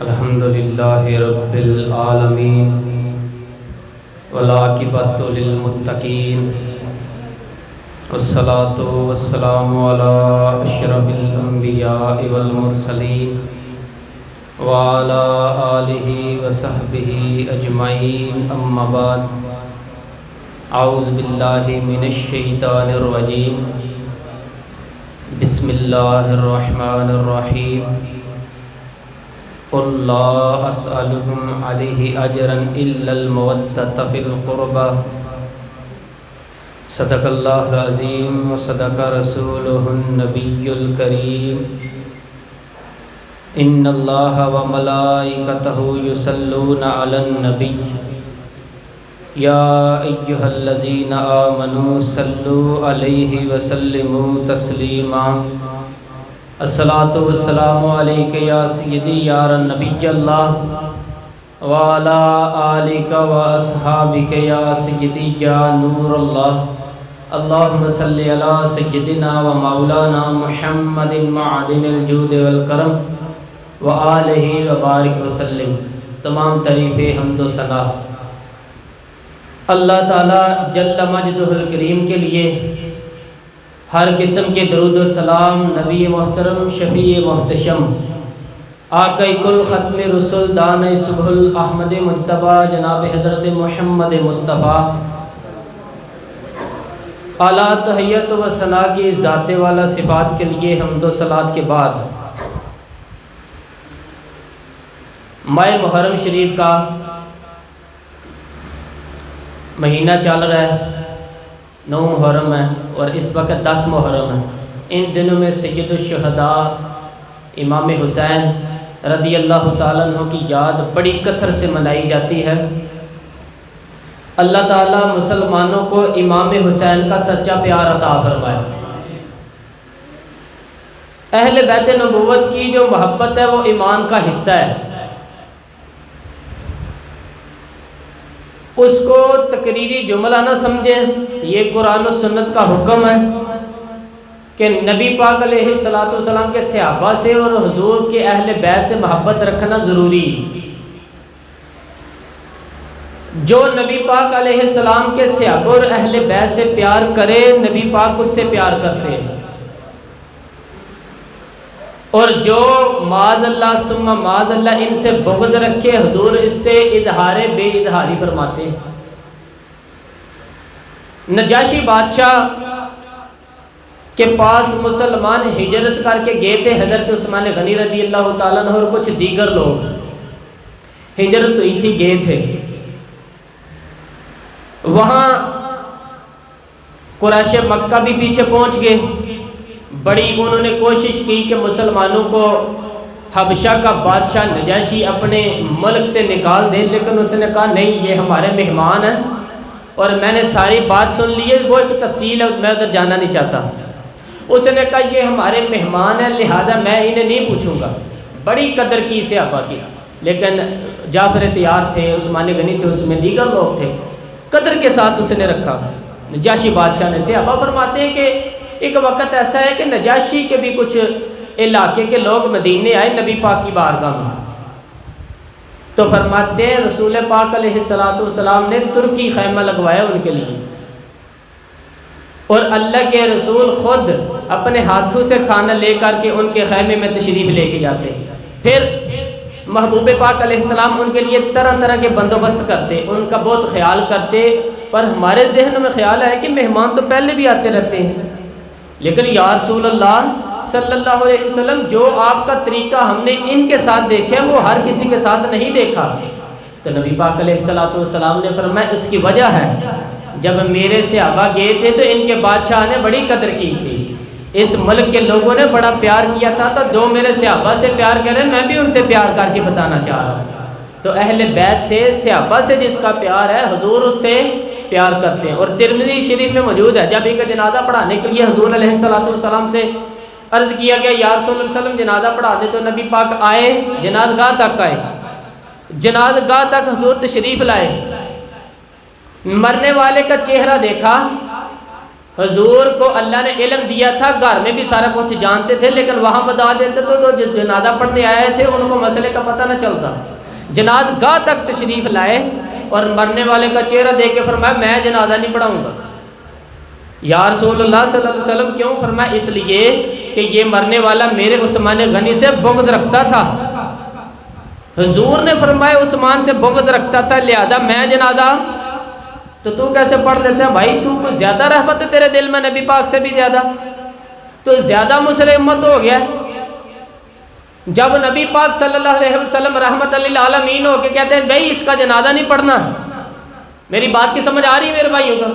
الحمد للہ رب العالمین والعاقبۃ للمتقین والصلاة والسلام علی اشرف الانبیاء والمرسلین وعلی آلہ وصحبہ اجمعین، اما بعد۔ اعوذ باللہ من الشیطان الرجیم، بسم اللہ الرحمن الرحیم۔ قل لا اسألكم عليه اجرا الا المودة في القربى، صدق اللہ العظیم وصدق رسولہ النبی الکریم۔ ان اللہ وملائکتہ یصلون علی النبی یا ایہا الذین آمنوا صلوا علیہ وسلموا تسلیما۔ الصلاۃ والسلام علیک یا سیدی یا نبی اللہ وعلی آلک واصحابک یا سیدی یا نور اللہ۔ اللہم صلی علی سیدنا و مولانا محمد معدن الجود والکرم وآلہ وبارک وسلم۔ تمام تعریف حمد و ثنا اللہ تعالی جل مجدہ الکریم کے لیے، ہر قسم کے درود و سلام نبی محترم شفیع محتشم آقا کل ختم رسول دانِ سبحل احمد مجتبیٰ جناب حضرت محمد مصطفیٰ اعلیٰ تحیت و ثنا کی ذات والا صفات کے لیے حمد و صلات کے بعد، ماہ محرم شریف کا مہینہ چل رہا ہے، 9 محرم ہے اور اس وقت 10 محرم ہے۔ ان دنوں میں سید الشہداء امام حسین رضی اللہ تعالیٰ عنہ کی یاد بڑی کثرت سے منائی جاتی ہے۔ اللہ تعالیٰ مسلمانوں کو امام حسین کا سچا پیار عطا فرمائے۔ اہل بیت نبوت کی جو محبت ہے وہ ایمان کا حصہ ہے۔ اس کو تقریری جملہ نہ سمجھیں، یہ قرآن و سنت کا حکم ہے کہ نبی پاک علیہ السلام کے صحابہ سے اور حضور کے اہل بیت سے محبت رکھنا ضروری۔ جو نبی پاک علیہ السلام کے صحابہ اور اہل بیت سے پیار کرے، نبی پاک اس سے پیار کرتے ہیں، اور جو معاذ اللہ ثم معاذ اللہ ان سے بغض رکھے، حضور اس سے اظہار بے اظہاری فرماتے ہیں۔ نجاشی بادشاہ کے پاس مسلمان ہجرت کر کے گئے تھے، حضرت عثمان غنی رضی اللہ تعالیٰ عنہ اور کچھ دیگر لوگ ہجرت ہوئی تھی، گئے تھے۔ وہاں قریش مکہ بھی پیچھے پہنچ گئے، بڑی انہوں نے کوشش کی کہ مسلمانوں کو حبشہ کا بادشاہ نجاشی اپنے ملک سے نکال دیں، لیکن اس نے کہا نہیں، یہ ہمارے مہمان ہیں اور میں نے ساری بات سن لی ہے، وہ ایک تفصیل ہے، میں ادھر جانا نہیں چاہتا۔ اس نے کہا یہ ہمارے مہمان ہیں، لہذا میں انہیں نہیں پوچھوں گا۔ بڑی قدر کی صحابہ کی، لیکن جعفر تیار تھے، عثمان غنی تھے، اس میں دیگر لوگ تھے، قدر کے ساتھ اس نے رکھا۔ نجاشی بادشاہ نے، صحابہ فرماتے ہیں کہ ایک وقت ایسا ہے کہ نجاشی کے بھی کچھ علاقے کے لوگ مدینے آئے نبی پاک کی بارگاہ میں، تو فرماتے ہیں رسول پاک علیہ السلام نے ترکی خیمہ لگوایا ان کے لیے، اور اللہ کے رسول خود اپنے ہاتھوں سے کھانا لے کر کے ان کے خیمے میں تشریف لے کے جاتے، پھر محبوب پاک علیہ السلام ان کے لیے طرح طرح کے بندوبست کرتے، ان کا بہت خیال کرتے۔ پر ہمارے ذہن میں خیال ہے کہ مہمان تو پہلے بھی آتے رہتے ہیں، لیکن یا رسول اللہ صلی اللہ علیہ وسلم جو آپ کا طریقہ ہم نے ان کے ساتھ دیکھا وہ ہر کسی کے ساتھ نہیں دیکھا۔ تو نبی پاک علیہ السلام نے فرمایا اس کی وجہ ہے، جب میرے صحابہ گئے تھے تو ان کے بادشاہ نے بڑی قدر کی تھی، اس ملک کے لوگوں نے بڑا پیار کیا تھا، تو جو میرے صحابہ سے پیار کریں میں بھی ان سے پیار کر کے بتانا چاہ رہا ہوں۔ تو اہل بیت سے، صحابہ سے جس کا پیار ہے، حضور اس سے پیار کرتے ہیں۔ اور ترمذی شریف میں موجود ہے، جب ایک جنازہ پڑھانے کے لیے حضور علیہ السلام سے عرض کیا گیا یا رسول اللہ صلی اللہ علیہ وسلم جنازہ پڑھا دے، تو نبی پاک آئے، جنازگاہ تک آئے، جنازگاہ تک حضور تشریف لائے، مرنے والے کا چہرہ دیکھا حضور کو اللہ نے علم دیا تھا، گھر میں بھی سارا کچھ جانتے تھے، لیکن وہاں بتا دیتے تو جو جنازہ پڑھنے آئے تھے ان کو مسئلے کا پتہ نہ چلتا۔ جناز گاہ تک تشریف لائے اور مرنے والے کا چہرہ دیکھ کے فرمایا میں جنازہ نہیں پڑھاؤں گا۔ یا رسول اللہ صلی اللہ علیہ وسلم کیوں؟ فرمایا اس لیے کہ یہ مرنے والا میرے عثمان غنی سے بغض رکھتا تھا۔ حضور نے فرمایا عثمان سے بغض رکھتا تھا، لہذا میں جنازہ تو کیسے پڑھ لیتے ہیں؟ بھائی تو کچھ زیادہ رحمت ہے تیرے دل میں نبی پاک سے بھی زیادہ، تو زیادہ مسلمت ہو گیا۔ جب نبی پاک صلی اللہ علیہ وسلم رحمت للعالمین ہو کے کہتے ہیں بھائی اس کا جنازہ نہیں پڑھنا، میری بات کی سمجھ آ رہی ہے میرے بھائیوں کا؟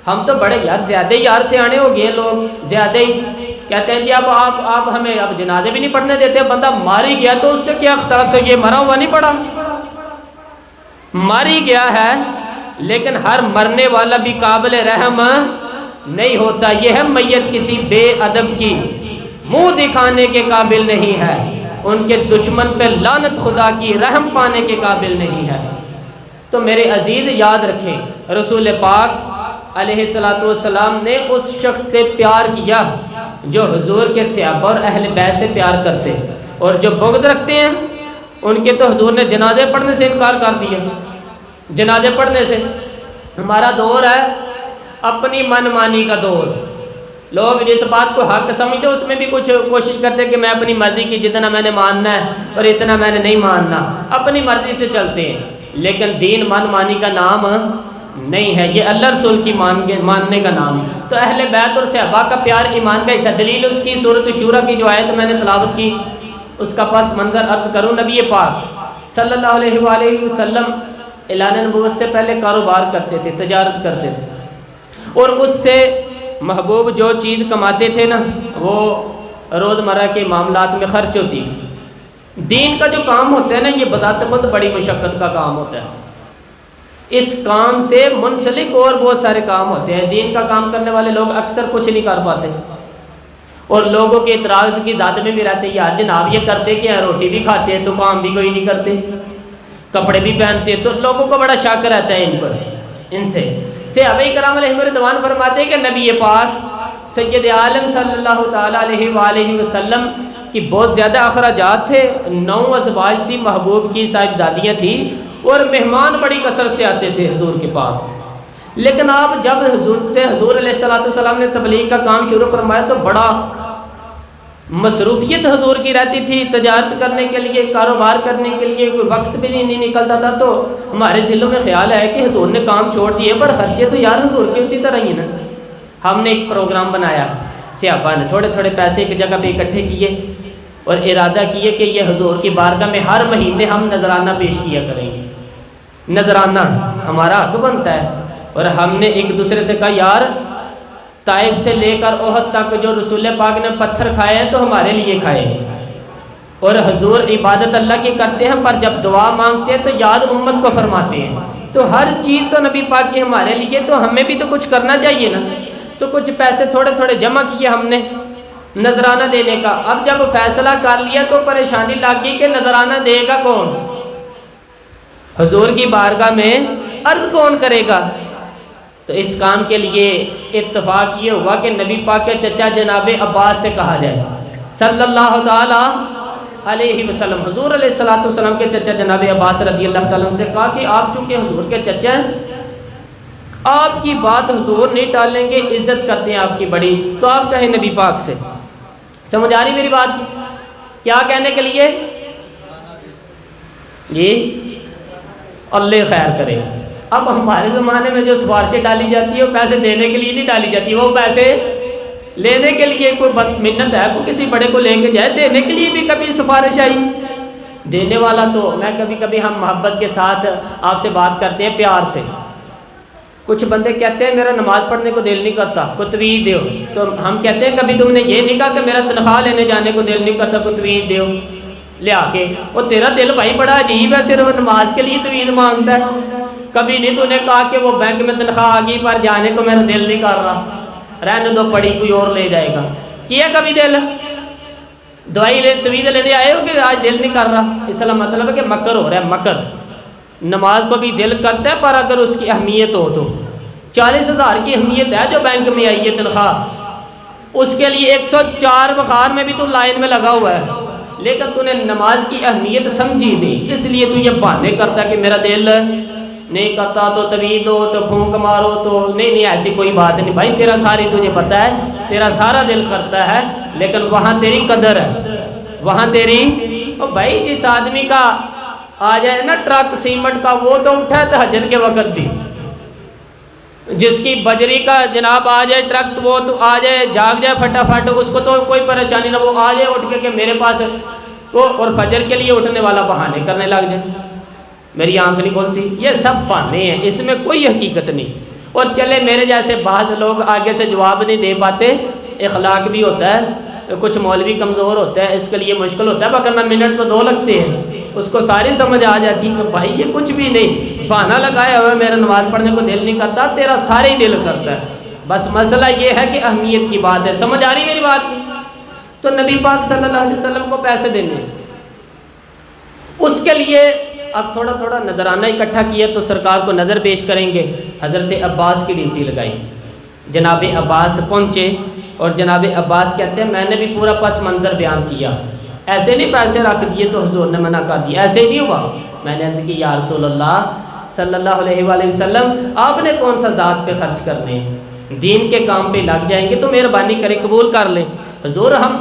ہم تو بڑے زیادہ ہی سیانے ہو گئے لوگ، زیادہ ہی کہتے ہیں جی اب آپ ہمیں اب جنازے بھی نہیں پڑھنے دیتے، بندہ مار ہی گیا تو اس سے کیا اختلاف، تو یہ مرا ہوا نہیں پڑا، مار ہی گیا ہے، لیکن ہر مرنے والا بھی قابل رحم نہیں ہوتا۔ یہ ہے میت کسی بے ادب کی منہ دکھانے کے قابل نہیں ہے، ان کے دشمن پہ لعنت خدا کی رحم پانے کے قابل نہیں ہے۔ تو میرے عزیز یاد رکھیں رسول پاک علیہ السلام نے اس شخص سے پیار کیا جو حضور کے صحابہ اور اہل بیت سے پیار کرتے، اور جو بغض رکھتے ہیں ان کے تو حضور نے جنازے پڑھنے سے انکار کر دیا۔ جنازے پڑھنے سے ہمارا دور ہے اپنی من مانی کا دور، لوگ جس بات کو حق سمجھتے اس میں بھی کچھ کوشش کرتے کہ میں اپنی مرضی کی جتنا میں نے ماننا ہے اور اتنا میں نے نہیں ماننا، اپنی مرضی سے چلتے ہیں، لیکن دین من مانی کا نام نہیں ہے، یہ اللہ رسول کی ماننے کا نام۔ تو اہل بیت اور صحابہ کا پیار ایمان کا حصہ، دلیل اس کی سورۃ شورى کی جو آیت میں نے تلاوت کی اس کا پس منظر عرض کروں۔ نبی پاک صلی اللہ علیہ وآلہ وسلم اعلان نبوت سے پہلے کاروبار کرتے تھے، تجارت کرتے تھے، اور اس سے محبوب جو چیز کماتے تھے نا وہ روزمرہ کے معاملات میں خرچ ہوتی تھی۔ دین کا جو کام ہوتا ہے نا یہ بذات خود بڑی مشقت کا کام ہوتا ہے، اس کام سے منسلک اور بہت سارے کام ہوتے ہیں۔ دین کا کام کرنے والے لوگ اکثر کچھ نہیں کر پاتے، اور لوگوں کے اعتراض کی داد میں بھی رہتے ہیں، یار جناب یہ کرتے کہ روٹی بھی کھاتے ہیں تو کام بھی کوئی نہیں کرتے، کپڑے بھی پہنتے ہیں، تو لوگوں کو بڑا شک رہتا ہے ان پر۔ ان سے صحابہ کرام علیہم رضوان فرماتے ہیں کہ نبی پاک سید عالم صلی اللہ تعالیٰ علیہ وآلہ وسلم کی بہت زیادہ اخراجات تھے، 9 ازواج تھی، محبوب کی صاحبزادیاں تھیں، اور مہمان بڑی کثرت سے آتے تھے حضور کے پاس۔ لیکن آپ جب حضور علیہ السلام نے تبلیغ کا کام شروع فرمایا تو بڑا مصروفیت حضور کی رہتی تھی، تجارت کرنے کے لیے، کاروبار کرنے کے لیے کوئی وقت بھی نہیں نکلتا تھا۔ تو ہمارے دلوں میں خیال ہے کہ حضور نے کام چھوڑ دیے، پر خرچے تو یار حضور کے اسی طرح ہی نا۔ ہم نے ایک پروگرام بنایا، صحابہ نے تھوڑے تھوڑے پیسے ایک جگہ پہ اکٹھے کیے اور ارادہ کیے کہ یہ حضور کی بارگاہ میں ہر مہینے ہم نذرانہ پیش کیا کریں گے، نذرانہ ہمارا حق بنتا ہے۔ اور ہم نے ایک دوسرے سے کہا یار طائف سے لے کر احد تک جو رسول پاک نے پتھر کھائے ہیں تو ہمارے لیے کھائے، اور حضور عبادت اللہ کی کرتے ہیں پر جب دعا مانگتے ہیں تو یاد امت کو فرماتے ہیں، تو ہر چیز تو نبی پاک کی ہمارے لیے، تو ہمیں بھی تو کچھ کرنا چاہیے نا۔ تو کچھ پیسے تھوڑے تھوڑے جمع کیے ہم نے نذرانہ دینے کا۔ اب جب فیصلہ کر لیا تو پریشانی لگ گئی کہ نذرانہ دے گا کون، حضور کی بارگاہ میں عرض کون کرے گا۔ تو اس کام کے لیے اتفاق یہ ہوا کہ نبی پاک کے چچا جناب عباس سے کہا جائے صلی اللہ تعالی علیہ وسلم، حضور علیہ السلام کے چچا جناب عباس رضی اللہ تعالیٰ عنہ سے کہا کہ آپ چونکہ حضور کے چچا ہیں، آپ کی بات حضور نہیں ٹالیں گے، عزت کرتے ہیں آپ کی بڑی، تو آپ کہیں نبی پاک سے۔ سمجھ آ رہی میری بات کی؟ کیا کہنے کے لیے؟ یہ اللہ خیر کرے۔ اب ہمارے زمانے میں جو سفارشیں ڈالی جاتی ہے وہ پیسے دینے کے لیے نہیں ڈالی جاتی، وہ پیسے لینے کے لیے۔ کوئی منت ہے کوئی کسی بڑے کو لے کے جائے، دینے کے لیے بھی کبھی سفارش آئی؟ دینے والا تو میں کبھی ہم محبت کے ساتھ آپ سے بات کرتے ہیں، پیار سے۔ کچھ بندے کہتے ہیں میرا نماز پڑھنے کو دل نہیں کرتا، کوئی تویج دیو، تو ہم کہتے ہیں کبھی تم نے یہ نہیں کہا کہ میرا تنخواہ لینے جانے کو دل نہیں کرتا، کوئی تویج دیو لے آ کے۔ وہ تیرا دل بھائی بڑا عجیب ہے، صرف نماز کے لیے تویج مانگتا ہے، کبھی نہیں تو نے کہا کہ وہ بینک میں تنخواہ آ گئی پر جانے کو میرا دل نہیں کر رہا، رہنے دو پڑی کوئی اور لے جائے گا۔ کیا کبھی دل دوائی تویج لینے آئے ہو کہ آج دل نہیں کر رہا؟ اس کا مطلب ہے کہ مکر ہو رہا ہے، مکر۔ نماز کو بھی دل کرتا ہے پر اگر اس کی اہمیت ہو تو۔ 40,000 کی اہمیت ہے جو بینک میں آئی ہے تنخواہ، اس کے لیے 104 بخار میں بھی تو لائن میں لگا ہوا ہے، لیکن تو نے نماز کی اہمیت سمجھی نہیں، اس لیے تو یہ بہانے کرتا کہ میرا دل نہیں کرتا، تو طویل دو تو پھونک مارو، تو نہیں ایسی کوئی بات نہیں بھائی، تیرا ساری تجھے پتہ ہے، تیرا سارا دل کرتا ہے، لیکن وہاں تیری قدر ہے، وہاں تیری بھائی جس آدمی کا آ جائے نا ٹرک سیمنٹ کا، وہ تو اٹھا ہے تہجد کے وقت بھی، جس کی بجری کا جناب آ جائے ٹرک، وہ تو آ جائے جاگ جائے پھٹافٹ، اس کو تو کوئی پریشانی نہ، وہ آ جائے اٹھ کے کہ میرے پاس وہ، اور فجر کے لیے اٹھنے والا بہانے کرنے لگ جائے، میری آنکھ نہیں کھولتی، یہ سب بہانے ہیں، اس میں کوئی حقیقت نہیں۔ اور چلے میرے جیسے بعض لوگ آگے سے جواب نہیں دے پاتے، اخلاق بھی ہوتا ہے، کچھ مولوی کمزور ہوتا ہے، اس کے لیے مشکل ہوتا ہے، وگرنہ منٹ تو 2 لگتے ہیں، اس کو ساری سمجھ آ جاتی کہ بھائی یہ کچھ بھی نہیں، بہانہ لگایا ہوا میرا نماز پڑھنے کو دل نہیں کرتا، تیرا سارے ہی دل کرتا ہے، بس مسئلہ یہ ہے کہ اہمیت کی بات ہے۔ سمجھ آ رہی میری بات کی؟ تو نبی پاک صلی اللہ علیہ وسلم کو پیسے دینے، اس کے لیے اب تھوڑا تھوڑا نذرانہ اکٹھا کیا تو سرکار کو نظر پیش کریں گے، حضرت عباس کی ڈیوٹی لگائی، جناب عباس پہنچے، اور جناب عباس کہتے ہیں میں نے بھی پورا پس منظر بیان کیا، ایسے نہیں پیسے رکھ دیے تو حضور نے منع کر دیا، ایسے ہی نہیں ہوا، میں نے عرض کی یا رسول اللہ صلی اللہ علیہ وآلہ وسلم، آپ نے کون سا ذات پہ خرچ کرنے ہیں، دین کے کام پہ لگ جائیں گے تو مہربانی کریں قبول کر لیں۔ حضور ہم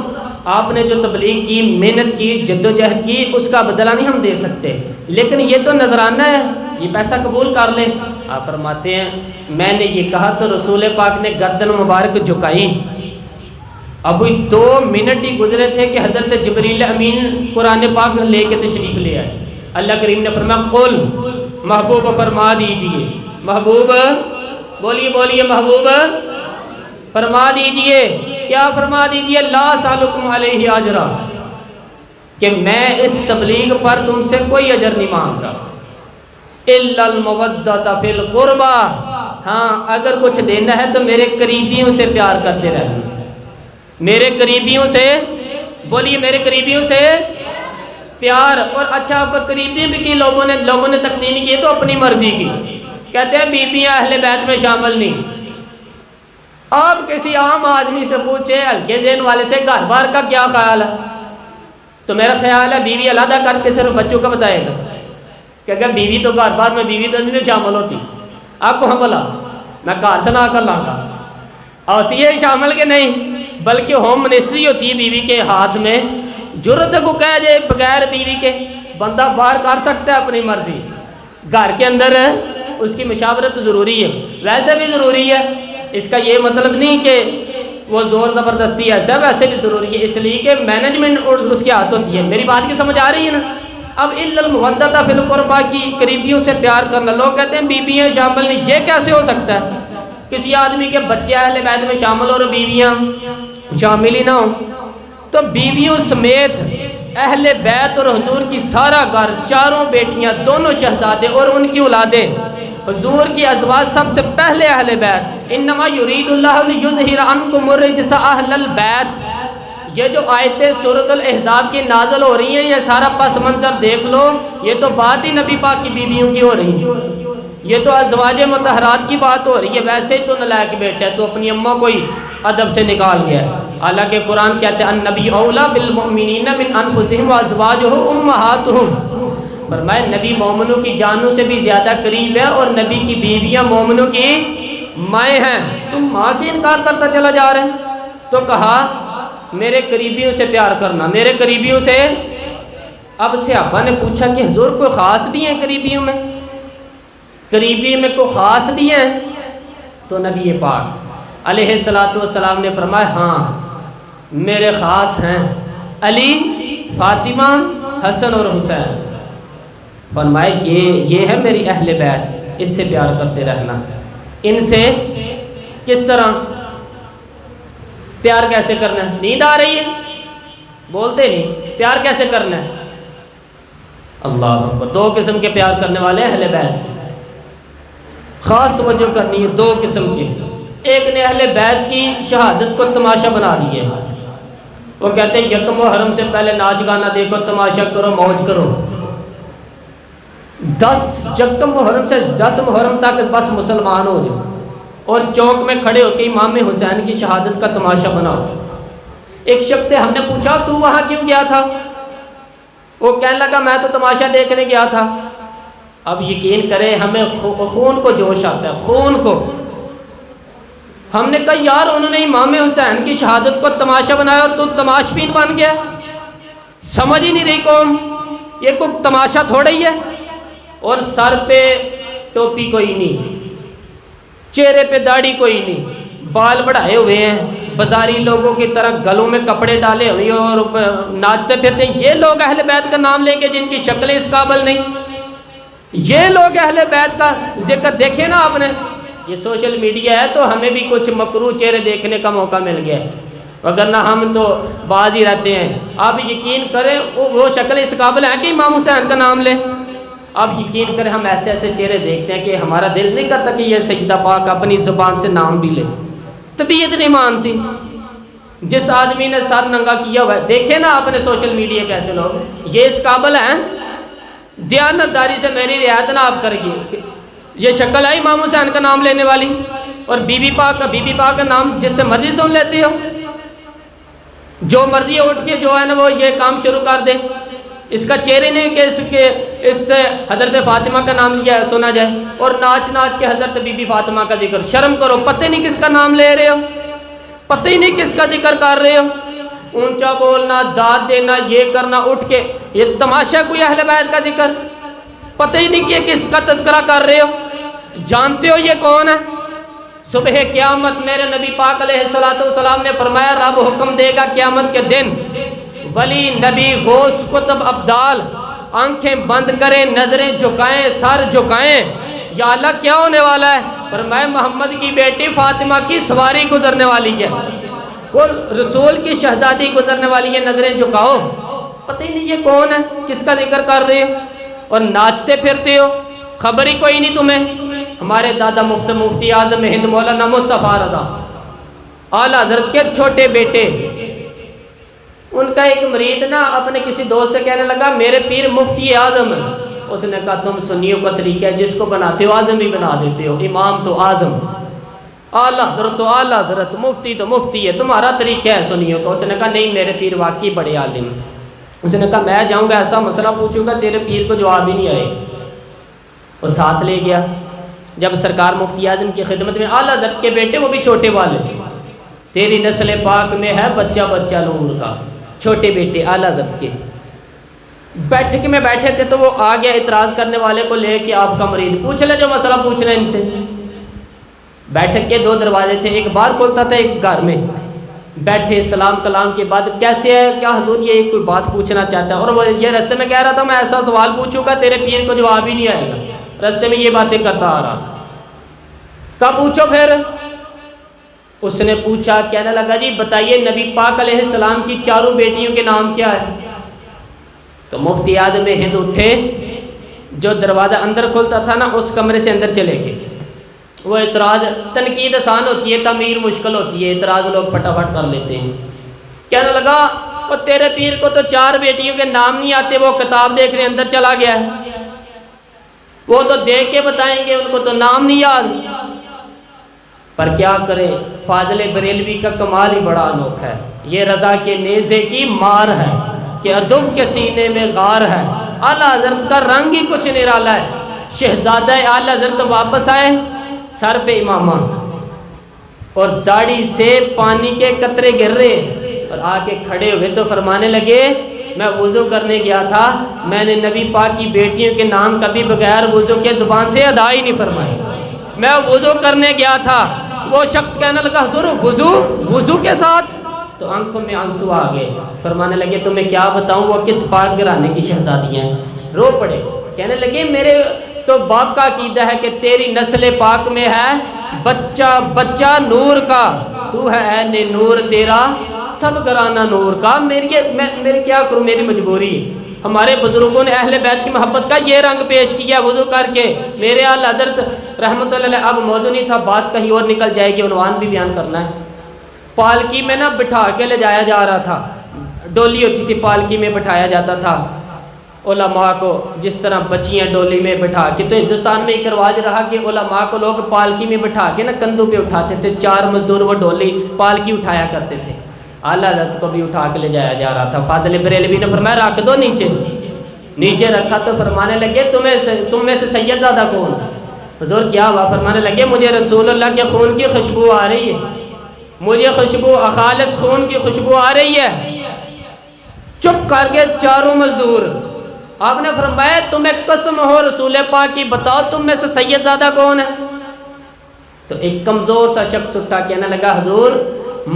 آپ نے جو تبلیغ کی، محنت کی، جد و جہد کی، اس کا بدلہ نہیں ہم دے سکتے، لیکن یہ تو نذرانہ ہے، یہ پیسہ قبول کر لیں۔ آپ فرماتے ہیں میں نے یہ کہا تو رسول پاک نے گردن مبارک جھکائی، ابھی 2 منٹ ہی گزرے تھے کہ حضرت جبریل امین قرآن پاک لے کے تشریف لے آئے، اللہ کریم نے فرمایا قل، محبوب فرما دیجئے، محبوب بولیے بولیے، محبوب فرما دیجئے، کیا فرما دیجئے، لا سالکم علیہ اجرا، کہ میں اس تبلیغ پر تم سے کوئی اجر نہیں مانگتا، الا المودۃ فی القربى، ہاں اگر کچھ دینا ہے تو میرے قریبیوں سے پیار کرتے رہنا، میرے قریبیوں سے، بولیے میرے قریبیوں سے پیار۔ اور اچھا اب قریبی بھی کی لوگوں نے تقسیم کی تو اپنی مرضی کی، کہتے ہیں بیویاں اہل بیت میں شامل نہیں۔ آپ کسی عام آدمی سے پوچھے ہلکے ذہن والے سے گھر بار کا کیا خیال ہے، تو میرا خیال ہے بیوی علیحدہ کر کے صرف بچوں کا بتائے گا، کہ اگر بیوی تو گھر بار میں بیوی تو نہیں شامل ہوتی، آپ کو ہم بولا میں گھر سے نہ کر لاں گا، ہوتی ہے شامل کے نہیں، بلکہ ہوم منسٹری ہوتی ہے بیوی کے ہاتھ میں، جرت کو کہہ جائے بغیر بیوی کے بندہ باہر کر سکتا ہے اپنی مرضی، گھر کے اندر اس کی مشاورت ضروری ہے، ویسے بھی ضروری ہے، اس کا یہ مطلب نہیں کہ وہ زور زبردستی ایسا، ویسے بھی ضروری ہے، اس لیے کہ مینجمنٹ اس کے ہاتھ ہوتی ہے۔ میری بات کی سمجھ آ رہی ہے نا؟ اب الا المودۃ فی القربى کی قریبیوں سے پیار کرنا، لوگ کہتے ہیں بیویاں شامل نہیں، یہ کیسے ہو سکتا ہے؟ کسی آدمی کے بچے اہل بیت میں شامل اور بیویاں شامل ہی نہ ہوں، تو بیویوں سمیت اہل بیت اور حضور کی سارا گھر، چاروں بیٹیاں، دونوں شہزادے اور ان کی اولادیں، حضور کی ازواج سب سے پہلے اہل بیت، انما یرید اللہ لیظہر عنکم الرجس اہل البیت، یہ جو آیتیں سورۃ الاحزاب کی نازل ہو رہی ہیں، یہ سارا پس منظر دیکھ لو، یہ تو بات ہی نبی پاک کی بیویوں کی ہو رہی ہے، یہ تو ازواج مطہرات کی بات ہو رہی ہے، ویسے ہی تو نلائق بیٹا ہے، تو اپنی اماں کو ہی ادب سے نکال گیا ہے، حالانکہ قرآن کہتے ہیں النبی اولیٰ بالمؤمنین من انفسہم وازواجہ امہاتہم، فرمایا نبی مومنوں کی جانوں سے بھی زیادہ قریب ہے، اور نبی کی بیویاں مومنوں کی مائیں ہیں، تم ماں کی انکار کرتا چلا جا رہے ہیں۔ تو کہا میرے قریبیوں سے پیار کرنا، میرے قریبیوں سے۔ اب صحابہ نے پوچھا کہ حضور کوئی خاص بھی ہیں قریبیوں میں، قریبی میں کوئی خاص بھی ہیں؟ تو نبی پاک علیہ الصلاۃ والسلام نے فرمایا ہاں میرے خاص ہیں، علی، فاطمہ، حسن اور حسین، فرمایا یہ ہے میری اہل بیت، اس سے پیار کرتے رہنا۔ ان سے کس طرح پیار کیسے کرنا ہے؟ نیند آ رہی ہے بولتے نہیں، پیار کیسے کرنا ہے؟ اللہ اکبر، 2 قسم کے پیار کرنے والے اہل بیت سے خاص توجہ کرنی ہے، 2 قسم کے۔ ایک نے اہل بیت کی شہادت کو تماشا بنا دی ہے، وہ کہتے ہیں یکم محرم سے پہلے ناچ گانا دیکھو، تماشا کرو، موج کرو، 10 یکم محرم سے 10 محرم تک بس مسلمان ہو جاؤ، اور چوک میں کھڑے ہو کے امام حسین کی شہادت کا تماشا بناؤ۔ ایک شخص سے ہم نے پوچھا تو وہاں کیوں گیا تھا؟ وہ کہنے لگا میں تو تماشا دیکھنے گیا تھا۔ اب یقین کریں ہمیں خون کو جوش آتا ہے، خون کو۔ ہم نے کہا یار انہوں نے امام حسین کی شہادت کو تماشا بنایا اور تو تماش بین بن گیا۔ سمجھ ہی نہیں رہی قوم، یہ کوئی تماشا تھوڑا ہی ہے۔ اور سر پہ ٹوپی کوئی نہیں، چہرے پہ داڑھی کوئی نہیں، بال بڑھائے ہوئے ہیں، بازاری لوگوں کی طرح گلوں میں کپڑے ڈالے ہوئے اور ناچتے پھرتے ہیں۔ یہ لوگ اہل بیت کا نام لیں گے جن کی شکلیں اس قابل نہیں؟ یہ لوگ اہل بیت کا ذکر دیکھیں نا آپ نے۔ یہ سوشل میڈیا ہے تو ہمیں بھی کچھ مکروہ چہرے دیکھنے کا موقع مل گیا ہے، وگرنہ ہم تو باز ہی رہتے ہیں۔ آپ یقین کریں وہ شکل اس قابل ہے کہ امام حسین کا نام لیں؟ آپ یقین کریں ہم ایسے ایسے چہرے دیکھتے ہیں کہ ہمارا دل نہیں کرتا کہ یہ سیدہ پاک اپنی زبان سے نام بھی لے، طبیعت نہیں مانتی۔ جس آدمی نے سر ننگا کیا ہوا ہے، دیکھیں نا آپ نے سوشل میڈیا پہ ایسے لوگ، یہ اس قابل ہیں؟ دیانتداری سے میری رعایت نہ آپ کریے۔ یہ شکل ہے امام حسین کا نام لینے والی؟ اور بی بی پاک کا نام جس سے مرضی سن لیتے ہو، جو مرضی اٹھ کے جو ہے نا وہ یہ کام شروع کر دے۔ اس کا چہرے نہیں کہ اس سے حضرت فاطمہ کا نام لیا سنا جائے، اور ناچ ناچ کے حضرت بی بی فاطمہ کا ذکر۔ شرم کرو، پتہ نہیں کس کا نام لے رہے ہو، پتہ ہی نہیں کس کا ذکر کر رہے ہو۔ اونچا بولنا، داد دینا، یہ کرنا اٹھ کے، یہ تماشا کوئی اہل بیت کا ذکر؟ پتہ ہی نہیں کہ کس کا تذکرہ کر رہے ہو، جانتے ہو یہ کون ہے؟ صبح قیامت میرے نبی پاک علیہ السلام نے فرمایا رب حکم دے گا قیامت کے دن، ولی نبی غوث قطب ابدال آنکھیں بند کریں، نظریں جھکائیں، سر جھکائیں، یا اللہ کیا ہونے والا ہے؟ فرمایا محمد کی بیٹی فاطمہ کی سواری گزرنے والی ہے، اور رسول کی شہزادی گزرنے والی ہے، نظریں جھکاؤ۔ پتہ ہی نہیں یہ کون ہے، کس کا ذکر کر رہے ہو، اور ناچتے پھرتے ہو، خبر ہی کوئی نہیں تمہیں۔ ہمارے دادا مفتی اعظم ہند مولانا مصطفیٰ رضا اعلیٰ حضرت کے چھوٹے بیٹے، ان کا ایک مرید نا اپنے کسی دوست سے کہنے لگا میرے پیر مفتی اعظم ہے۔ اس نے کہا تم سنیوں کا طریقہ ہے، جس کو بناتے ہو اعظم ہی بنا دیتے ہو، امام تو اعظم، اعلیٰ حضرت تو اعلیٰ حضرت، مفتی تو مفتی ہے، تمہارا طریقہ ہے سنیوں کا۔ اس نے کہا نہیں میرے پیر واقعی بڑے عالم ہیں۔ اس نے کہا میں جاؤں گا ایسا مسئلہ پوچھوں گا تیرے پیر کو جواب ہی نہیں آئے۔ وہ ساتھ لے گیا، جب سرکار مفتی اعظم کی خدمت میں، اعلیٰ حضرت کے بیٹے وہ بھی چھوٹے والے، تیری نسل پاک میں ہے بچہ بچہ نور کا، چھوٹے بیٹے اعلیٰ حضرت کے بیٹھک میں بیٹھے تھے، تو وہ آ گیا اعتراض کرنے والے کو لے کے، آپ کا مرید پوچھ لے جو مسئلہ پوچھنا ہے ان سے۔ بیٹھک کے 2 دروازے تھے، ایک باہر کھولتا تھا ایک گھر میں۔ بیٹھے سلام کلام کے بعد کیسے ہے کیا حضور یہ کوئی بات پوچھنا چاہتا ہے، اور وہ یہ رستے میں کہہ رہا تھا میں ایسا سوال پوچھوں گا تیرے پیر کو جواب ہی نہیں آئے گا، رستے میں یہ باتیں کرتا آ رہا تھا۔ کہا پوچھو پھر۔ اس نے پوچھا، کہنے لگا جی بتائیے نبی پاک علیہ السلام کی 4 بیٹیوں کے نام کیا ہے؟ تو مفتی اعظم ہند اٹھے، جو دروازہ اندر کھلتا تھا نا اس کمرے سے اندر چلے گئے۔ وہ اعتراض، تنقید آسان ہوتی ہے، تعمیر مشکل ہوتی ہے، اعتراض لوگ پھٹافٹ کر لیتے ہیں۔ کہنے لگا اور تیرے پیر کو تو 4 بیٹیوں کے نام نہیں آتے، وہ کتاب دیکھنے اندر چلا گیا ہے، وہ تو دیکھ کے بتائیں گے، ان کو تو نام نہیں یاد۔ پر کیا کرے، فاضل بریلوی کا کمال ہی بڑا انوکھا ہے، یہ رضا کے نیزے کی مار ہے کہ ادب کے سینے میں غار ہے۔ اعلیٰ حضرت کا رنگ ہی کچھ نرالا ہے۔ شہزادہ اعلیٰ حضرت واپس آئے، سر پہ امامہ اور داڑھی سے پانی کے قطرے گر رہے، اور آ کے کھڑے ہوئے تو فرمانے لگے میں وضو کرنے گیا تھا، میں نے نبی پاک کی بیٹیوں کے نام کبھی بغیر وضو کے زبان سے ادا ہی نہیں فرمائے، میں وضو کرنے گیا تھا۔ وہ شخص کہنے لگا حضور وضو کے ساتھ؟ تو آنکھوں میں آنسو آ گئے، فرمانے لگے تمہیں کیا بتاؤں وہ کس پاک گھرانے کی شہزادیاں ہیں۔ رو پڑے، کہنے لگے میرے تو باپ کا عقیدہ ہے کہ تیری نسل پاک میں ہے بچہ بچہ نور کا، تو ہے عین نور تیرا سب گھرانہ نور کا۔ میری کیا کروں، میری مجبوری۔ ہمارے بزرگوں نے اہل بیت کی محبت کا یہ رنگ پیش کیا وضو کر کے۔ میرے اعلیٰ حضرت رحمۃ اللہ علیہ، اب موضوع نہیں تھا، بات کہیں اور نکل جائے گی، عنوان بھی بیان کرنا ہے۔ پالکی میں نا بٹھا کے لے جایا جا رہا تھا، ڈولی ہوتی تھی، پالکی میں بٹھایا جاتا تھا، علماء کو جس طرح بچیاں ڈولی میں بٹھا کے، تو ہندوستان میں ایک رواج رہا کہ علماء کو لوگ پالکی میں بٹھا کے نا کندھوں پہ اٹھاتے تھے، 4 مزدور وہ ڈولی پالکی اٹھایا کرتے تھے۔ اعلیٰ حضرت کو بھی اٹھا کے لے جایا جا رہا تھا، فاضل بریلوی نے فرمایا رکھ دو نیچے۔ نیچے رکھا تو فرمانے لگے تم میں سے سید زادہ کون؟ حضور کیا ہوا؟ فرمانے لگے مجھے رسول اللہ کے خون کی خوشبو آ رہی ہے، مجھے خوشبو خالص خون کی خوشبو آ رہی ہے۔ چپ کر کے چاروں مزدور، آپ نے فرمایا تمہیں قسم ہو رسول پاک کی، بتاؤ تم میں سے سید زادہ کون ہے؟ تو ایک کمزور سا شخص اٹھا کہنے لگا حضور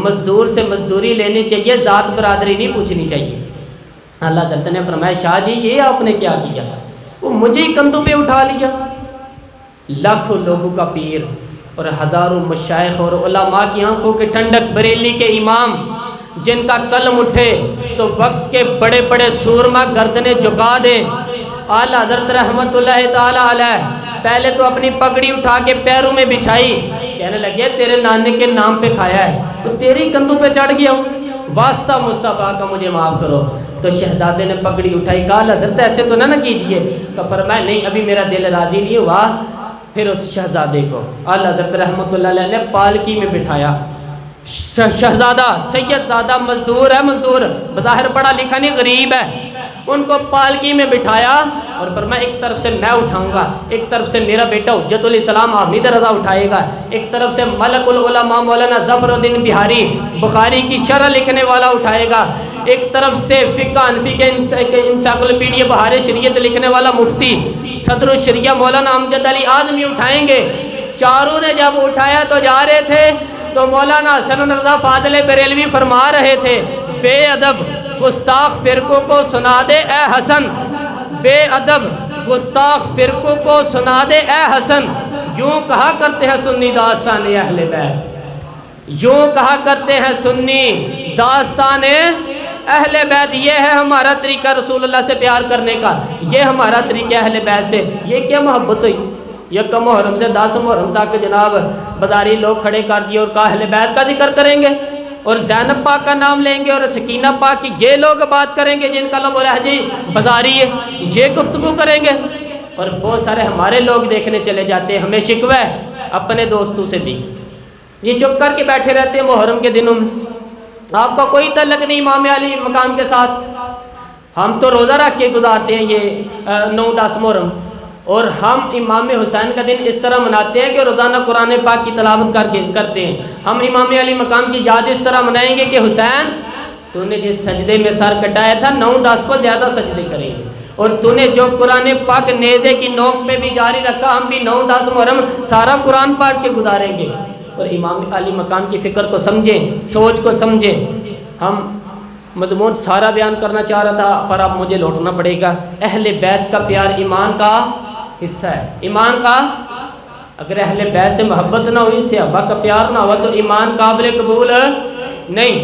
مزدور سے مزدوری لینی چاہیے، ذات برادری نہیں پوچھنی چاہیے۔ اللہ حضرت نے فرمایا شاہ جی یہ آپ نے کیا کیا؟ وہ مجھے ہی کندھوں پہ اٹھا لیا۔ لاکھوں لوگوں کا پیر اور ہزاروں مشائخ اور علماء کی آنکھوں کے ٹھنڈک، بریلی کے امام جن کا قلم اٹھے تو وقت کے بڑے بڑے سورما گردنیں جھکا دے۔ اعلیٰ حضرت رحمت اللہ تعالی علیہ پہلے تو اپنی پگڑی اٹھا کے پیروں میں بچھائی، کہنے لگے تیرے نانے کے نام پہ کھایا ہے تو تیری کندھوں پہ چڑھ گیا ہوں، واسطہ مصطفیٰ کا مجھے معاف کرو۔ تو شہزادے نے پگڑی اٹھائی، کہا حضرت ایسے تو نہ کیجئے، کہ فرمایا نہیں ابھی میرا دل راضی نہیں ہوا۔ پھر اس شہزادے کو اعلیٰ حضرت رحمت اللہ علیہ نے پالکی میں بٹھایا۔ شہزادہ سید زادہ مزدور ہے، مزدور بظاہر پڑھا لکھا نہیں غریب ہے، ان کو پالکی میں بٹھایا اور فرمایا ایک طرف سے میں اٹھاؤں گا، ایک طرف سے میرا بیٹا حجت الاسلام حامد رضا اٹھائے گا، ایک طرف سے ملک العلماء مولانا ظفر الدین بہاری بخاری کی شرح لکھنے والا اٹھائے گا، ایک طرف سے فقہ حنفی کے انسائکلوپیڈیا بہار شریعت لکھنے والا مفتی صدر الشریعہ مولانا امجد علی اعظمی اٹھائیں گے۔ چاروں نے جب اٹھایا تو جا رہے تھے تو مولانا حسن رضا فاضل بریلوی فرما رہے تھے بے ادب گستاخ فرقوں کو سنا دے اے حسن، بے ادب گستاخ فرقوں کو سنا دے اے حسن، یوں کہا کرتے ہیں سنی داستان اہل بیت، یوں کہا کرتے ہیں سنی داستان اہل بیت۔ یہ ہے ہمارا طریقہ رسول اللہ سے پیار کرنے کا، یہ ہمارا طریقہ اہل بیت سے۔ یہ کیا محبت ہوئی؟ یکم محرم سے 10 محرم تک جناب بازاری لوگ کھڑے کر دیے اور کہا اہل بیت کا ذکر کریں گے اور زینب پاک کا نام لیں گے اور سکینہ پاک کی یہ لوگ بات کریں گے جن کا لب و لہجہ بازاری ہے، یہ گفتگو کریں گے۔ اور بہت سارے ہمارے لوگ دیکھنے چلے جاتے ہیں، ہمیں شکوہ ہے اپنے دوستوں سے بھی، یہ چپ کر کے بیٹھے رہتے ہیں محرم کے دنوں میں، آپ کا کوئی تعلق نہیں امام علی مقام کے ساتھ۔ ہم تو روزہ رکھ کے گزارتے ہیں یہ 9-10 محرم، اور ہم امام حسین کا دن اس طرح مناتے ہیں کہ روزانہ قرآن پاک کی تلاوت کرتے ہیں۔ ہم امام علی مقام کی یاد اس طرح منائیں گے کہ حسین تو نے جس سجدے میں سر کٹایا تھا 9-10 کو زیادہ سجدے کریں گے، اور تو نے جو قرآن پاک نیزے کی نوک پہ بھی جاری رکھا، ہم بھی 9-10 محرم سارا قرآن پاک کے گزاریں گے۔ اور امام علی مقام کی فکر کو سمجھیں، سوچ کو سمجھیں۔ ہم مضمون سارا بیان کرنا چاہ رہا تھا پر اب مجھے لوٹنا پڑے گا۔ اہل بیت کا پیار ایمان کا حصہ ہے، ایمان کا اگر اہل بیت سے محبت نہ ہوئی، صحابہ کا پیار نہ ہوا تو ایمان قابل قبول نہیں۔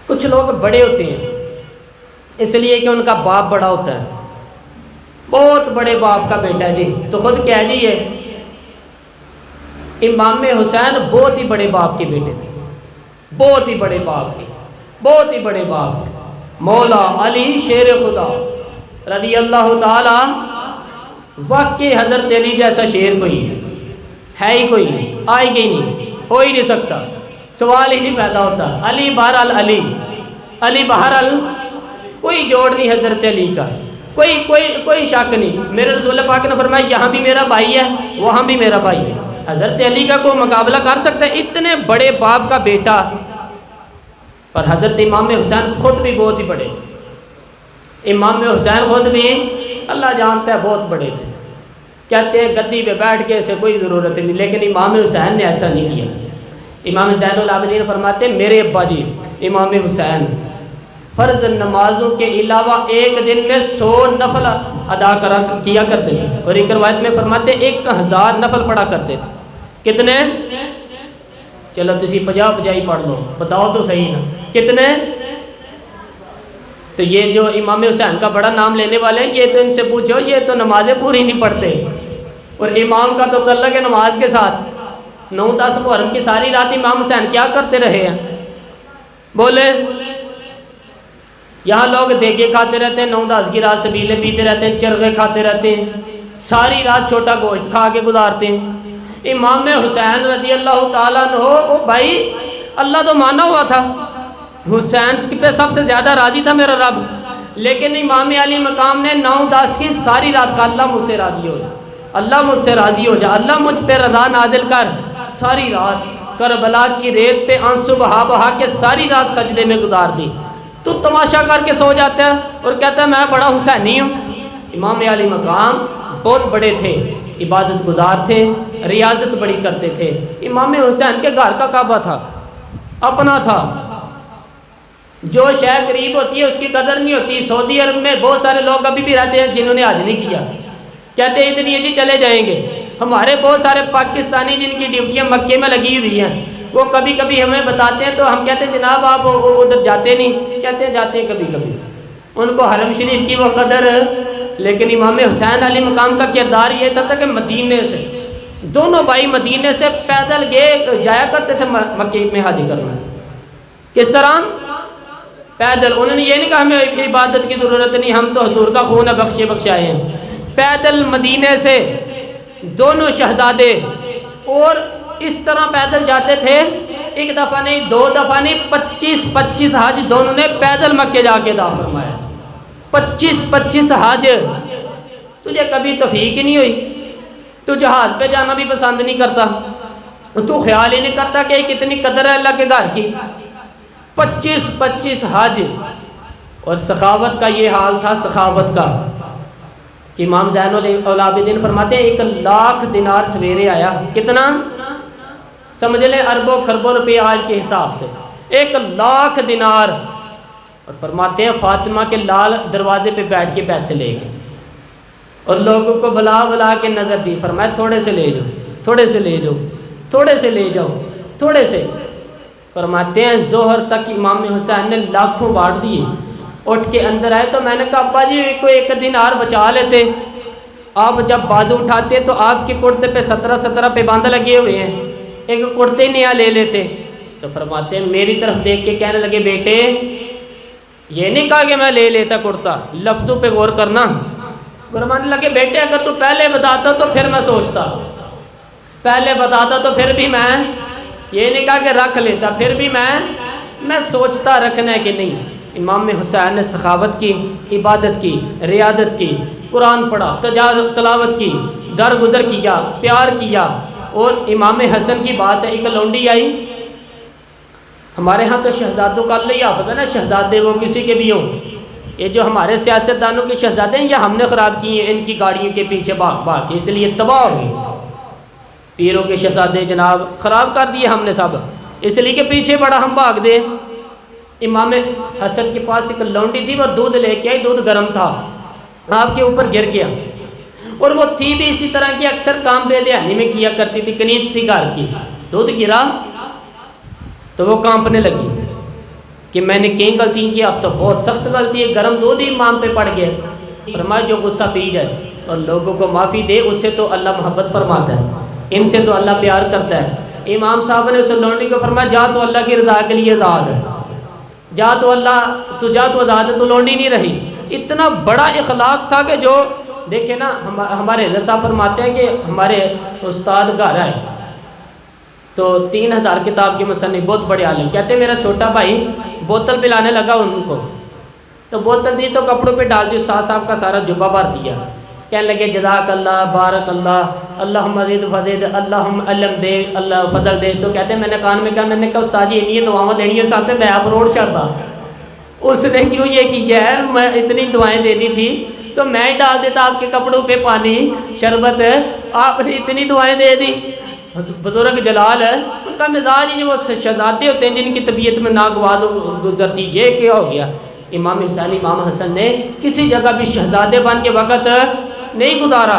کچھ لوگ بڑے ہوتے ہیں اس لیے کہ ان کا باپ بڑا ہوتا ہے، بہت بڑے باپ کا بیٹا ہے جی، تو خود کہہ جی یہ امام حسین بہت ہی بڑے باپ کے بیٹے تھے، بہت ہی بڑے باپ کے، بہت ہی بڑے باپ کے۔ مولا علی شیر خدا رضی اللہ تعالی، واقعی حضرت علی جیسا شیر کوئی ہے ہی کوئی نہیں، آئے گی نہیں، ہو ہی نہیں سکتا، سوال ہی نہیں پیدا ہوتا۔ علی بہرحال علی، علی بہرحال کوئی جوڑ نہیں حضرت علی کا، کوئی شک نہیں۔ میرے رسول پاک نے فرمایا یہاں بھی میرا بھائی ہے وہاں بھی میرا بھائی ہے، حضرت علی کا کوئی مقابلہ کر سکتا ہے؟ اتنے بڑے باپ کا بیٹا۔ پر حضرت امام حسین خود بھی بہت ہی بڑے تھے، امام حسین خود بھی اللہ جانتا ہے بہت بڑے تھے، کہتے ہیں گدی پہ بیٹھ کے اسے کوئی ضرورت نہیں، لیکن امام حسین نے ایسا نہیں کیا۔ امام زین العابدین فرماتے ہیں میرے ابا جی امام حسین فرض نمازوں کے علاوہ ایک دن میں 100 نفل ادا کیا کرتے تھے، اور ایک روایت میں فرماتے 1000 نفل پڑھا کرتے تھے۔ کتنے؟ چلو تسی 50 ہی پڑھ لو، بتاؤ تو صحیح نا کتنے؟ تو یہ جو امام حسین کا بڑا نام لینے والے ہیں، یہ تو ان سے پوچھو یہ تو نمازیں پوری نہیں پڑھتے، اور امام کا تو تعلق ہے نماز کے ساتھ۔ 9-10 محرم کی ساری رات امام حسین کیا کرتے رہے ہیں؟ بولے یہاں لوگ دیگے کھاتے رہتے ہیں، 9-10 کی رات سبیلے پیتے رہتے ہیں، چرغے کھاتے رہتے ہیں، ساری رات چھوٹا گوشت کھا کے گزارتے ہیں۔ امام حسین رضی اللہ تعالیٰ عنہ، او بھائی اللہ تو مانا ہوا تھا، حسین پہ سب سے زیادہ راضی تھا میرا رب، لیکن امام علی مقام نے 9-10 کی ساری رات کا اللہ مجھ سے راضی ہو جا، اللہ مجھ سے راضی ہو جا، اللہ مجھ پہ رضا نازل کر۔ ساری رات کربلا کی ریت پہ آنسو بہا بہا کے ساری رات سجدے میں گزار دی۔ تو تماشا کر کے سو جاتا ہے اور کہتا ہے میں بڑا حسینی ہوں۔ امام علی مقام بہت بڑے تھے، عبادت گزار تھے، ریاضت بڑی کرتے تھے۔ امام حسین کے گھر کا کعبہ تھا، اپنا تھا، جو شے قریب ہوتی ہے اس کی قدر نہیں ہوتی۔ سعودی عرب میں بہت سارے لوگ ابھی بھی رہتے ہیں جنہوں نے حج نہیں کیا، کہتے ہیں ادھر یہ جی چلے جائیں گے۔ ہمارے بہت سارے پاکستانی جن کی ڈیوٹیاں مکے میں لگی ہوئی ہیں، وہ کبھی کبھی ہمیں بتاتے ہیں تو ہم کہتے ہیں جناب آپ ادھر جاتے نہیں، کہتے ہیں جاتے ہیں کبھی کبھی، ان کو حرم شریف کی وہ قدر۔ لیکن امام حسین علی مقام کا کردار یہ تھا کہ مدینے سے دونوں بھائی مدینے سے پیدل گئے جایا کرتے تھے مکے میں حج کرنا۔ کس طرح؟ پیدل۔ انہوں نے یہ نہیں کہا ہمیں عبادت کی ضرورت نہیں، ہم تو حضور کا خون بخشے بخشائے ہیں۔ پیدل مدینے سے دونوں شہزادے، اور اس طرح پیدل جاتے تھے، ایک دفعہ نہیں، 2 دفعہ نہیں، 25 حج دونوں نے پیدل مکے جا کے ادا فرمایا۔ 25 حج۔ تجھے کبھی توفیق ہی نہیں ہوئی؟ تو جہاز پہ جانا بھی پسند نہیں کرتا، تو خیال ہی نہیں کرتا کہ کتنی قدر ہے اللہ کے گھر کی۔ 25 حج۔ اور سخاوت کا یہ حال تھا، سخاوت کا، کہ امام زین العابدین فرماتے ہیں 1,00,000 دینار سویرے آیا۔ کتنا؟ سمجھ لیں اربوں خربوں روپے آج کے حساب سے، 1,00,000 دینار۔ اور فرماتے ہیں فاطمہ کے لال دروازے پہ بیٹھ کے پیسے لے گئے اور لوگوں کو بلا بلا کے نظر دی، فرمایا تھوڑے سے لے جاؤ، تھوڑے سے لے جاؤ، تھوڑے سے لے جاؤ، تھوڑے سے۔ فرماتے ہیں ظہر تک امام حسین نے لاکھوں بانٹ دیے۔ اٹھ کے اندر آئے تو میں نے کہا ابا جی کوئی 1 دینار بچا لیتے، آپ جب بازو اٹھاتے تو آپ کے کرتے پہ 17 پہ باندھ لگے ہوئے ہیں، ایک کرتے نیا لے لیتے۔ تو فرماتے ہیں میری طرف دیکھ کے کہنے لگے بیٹے یہ نہیں کہا کہ میں لے لیتا کرتا، لفظوں پہ غور کرنا۔ فرمانے لگے بیٹے اگر تو پہلے بتاتا تو پھر میں سوچتا، پہلے بتاتا تو پھر بھی میں یہ نہیں کہا کہ رکھ لیتا، پھر بھی میں سوچتا رکھنا ہے کہ نہیں۔ امام حسین نے سخاوت کی، عبادت کی، ریاضت کی، قرآن پڑھا، تلاوت کی، درگزر کیا، پیار کیا۔ اور امام حسن کی بات ہے، ایک لونڈی آئی، ہمارے ہاں تو شہزادوں کا اللہ ہی حافظ ہے نا، شہزادے وہ کسی کے بھی ہوں، یہ جو ہمارے سیاستدانوں کے شہزادے ہیں یہ ہم نے خراب کی ہیں ان کی گاڑیوں کے پیچھے بھاگ بھاگ کے، اس لیے تباہ ہو گئی۔ پیروں کے شہزادے جناب خراب کر دیے ہم نے سب، اس لیے کہ پیچھے بڑا ہم بھاگ دے۔ امام حسن کے پاس ایک لونڈی تھی، وہ دودھ لے کے آئی، دودھ گرم تھا، آپ کے اوپر گر گیا، اور وہ تھی بھی اسی طرح کی، اکثر کام بے دھیانی میں کیا کرتی تھی، کنیز تھی گھر کی، دودھ گرا تو وہ کانپنے لگی کہ میں نے کہیں غلطی کی، اب تو بہت سخت غلطی ہے، گرم دودھ ہی امام پہ پڑ گیا۔ فرمایا جو غصہ پی جائے اور لوگوں کو معافی دے اس سے تو اللہ محبت فرماتا ہے، ان سے تو اللہ پیار کرتا ہے۔ امام صاحب نے اس لونڈی کو فرمایا جا تو اللہ کی رضا کے لیے آزاد ہے، جا تو آزاد ہے، تو لونڈی نہیں رہی۔ اتنا بڑا اخلاق تھا کہ جو دیکھیں نا، ہمارے حضرت صاحب فرماتے ہیں کہ ہمارے استاد گھر آئے تو 3000 کتاب کے مصنف، بہت بڑے عالم، کہتے ہیں میرا چھوٹا بھائی بوتل پلانے لگا ان کو، تو بوتل دی تو کپڑوں پہ ڈال دی، استاد صاحب کا سارا جبہ بھر دیا، کہنے لگے جزاک اللہ، بارک اللہ، اللہم مزید فزید، اللہم علم دے، اللہ فضل دے۔ تو کہتے ہیں میں نے کان میں کہا، میں نے کہا استاد جی انہیں دعاؤں دینی ہے ساتھ میں آپ روڈ چھڑتا، اس نے کیوں یہ کیا ہے، میں اتنی دعائیں دینی تھی تو میں ہی ڈال دیتا آپ کے کپڑوں پہ پانی شربت، آپ نے اتنی دعائیں دے دی۔ بزرگ جلال ہے ان کا مزاج ہی وہ شہزادے ہوتے ہیں جن کی طبیعت میں ناگوار گزرتی، یہ کیا ہو گیا۔ امام حسین امام حسن نے کسی جگہ بھی شہزادے بن کے وقت نہیں گزارا،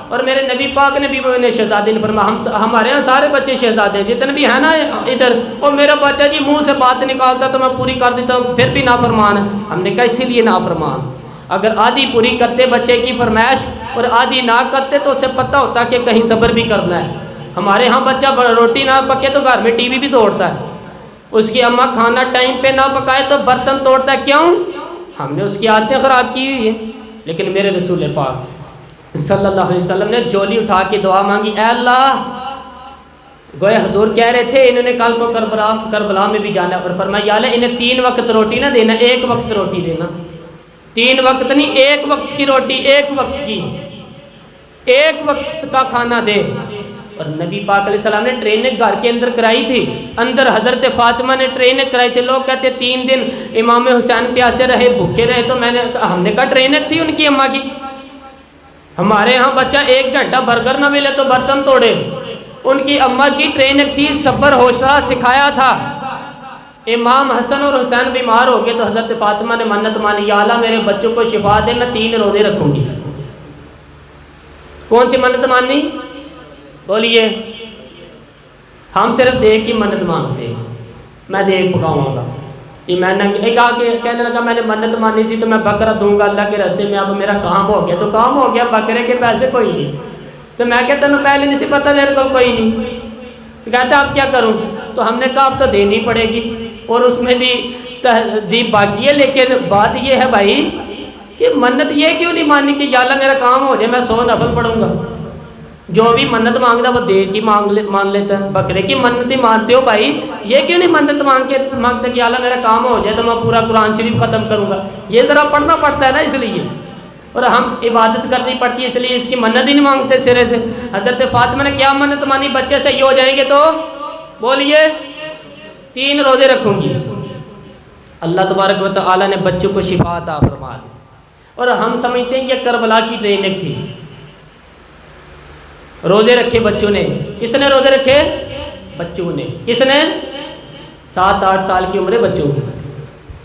اور میرے نبی پاک نے بھی وہ انہیں شہزادے نے فرمایا، ہمارے ہاں سارے بچے شہزادے ہیں جتنے بھی ہیں نا ادھر، اور میرا بچہ جی منہ سے بات نکالتا تو میں پوری کر دیتا ہوں، پھر بھی نافرمان ہے۔ ہم نے کہا اسی لیے نافرمان، اگر آدھی پوری کرتے بچے کی فرمائش اور آدھی نہ کرتے تو اسے پتہ ہوتا کہ کہیں صبر بھی کرنا ہے۔ ہمارے ہاں بچہ روٹی نہ پکے تو گھر میں ٹی وی بھی توڑتا ہے، اس کی اماں کھانا ٹائم پہ نہ پکائے تو برتن توڑتا ہے، کیوں؟ ہم نے اس کی عادتیں خراب کی ہوئی ہیں، لیکن میرے رسول پاک صلی اللہ علیہ وسلم نے جولی اٹھا کے دعا مانگی، اے اللہ، گوئے حضور کہہ رہے تھے انہوں نے کل کو کربلا میں بھی جانا ہے، اور فرمایا یا اللہ انہیں 3 وقت روٹی نہ دینا، 1 وقت روٹی دینا، 3 وقت نہیں، 1 وقت کی روٹی، 1 وقت کی، 1 وقت کا کھانا دے۔ اور نبی پاک علیہ السلام نے ٹریننگ گھر کے اندر کرائی تھی، اندر حضرت فاطمہ نے ٹریننگ کرائی تھی۔ لوگ کہتے 3 دن امام حسین پیاسے رہے، بھوکے رہے، تو ہم نے کہا ٹریننگ تھی ان کی اماں کی۔ ہمارے ہاں بچہ 1 گھنٹہ برگر نہ ملے تو برتن توڑے، ان کی اماں کی ٹریننگ تھی، صبر حوصلہ سکھایا تھا۔ امام حسن اور حسین بیمار ہو گئے تو حضرت فاطمہ نے منت مانی، یا اللہ میرے بچوں کو شفا دے، میں 3 روزے رکھوں گی۔ کون سی منت مانی؟ بولیے۔ ہم صرف دیکھ کی منت مانگتے ہیں، میں دیکھ پکاؤں گا، یہ میں نے کہنے لگا میں نے منت مانی تھی تو میں بکرا دوں گا اللہ کے راستے میں، اب میرا کام ہو گیا، تو کام ہو گیا، بکرے کے پیسے کوئی نہیں، تو میں کہتا ہوں پہلے نہیں سی پتہ میرے کو کوئی نہیں، تو کہتا اب کیا کروں؟ تو ہم نے کہا اب تو دینی پڑے گی، اور اس میں بھی تہذیب باقی ہے، لیکن بات یہ ہے بھائی کہ منت یہ کیوں نہیں مانی کہ یا اللہ میرا کام ہو جائے میں 100 نفل پڑھوں گا؟ جو بھی منت مانگتا وہ دیر کی مان لیتا ہے، بکرے کی منت ہی مانتے ہو بھائی، یہ کیوں نہیں منت مانگتے کہ یا اللہ میرا کام ہو جائے تو میں پورا قرآن شریف ختم کروں گا؟ یہ ذرا پڑھنا پڑتا ہے نا، اس لیے، اور ہم عبادت کرنی پڑتی ہے، اس لیے اس کی منت ہی نہیں مانگتے سرے سے۔ حضرت فاطمہ نے کیا منت مانی؟ بچے صحیح ہو جائیں گے تو بولیے 3 روزے رکھوں گی۔ اللہ تبارک و تعالیٰ نے بچوں کو شفا عطا فرما دی، اور ہم سمجھتے ہیں یہ کربلا کی ٹریننگ تھی۔ روزے رکھے بچوں نے، کس نے روزے رکھے؟ بچوں نے۔ کس نے؟ 7-8 سال کی عمر بچوں کی۔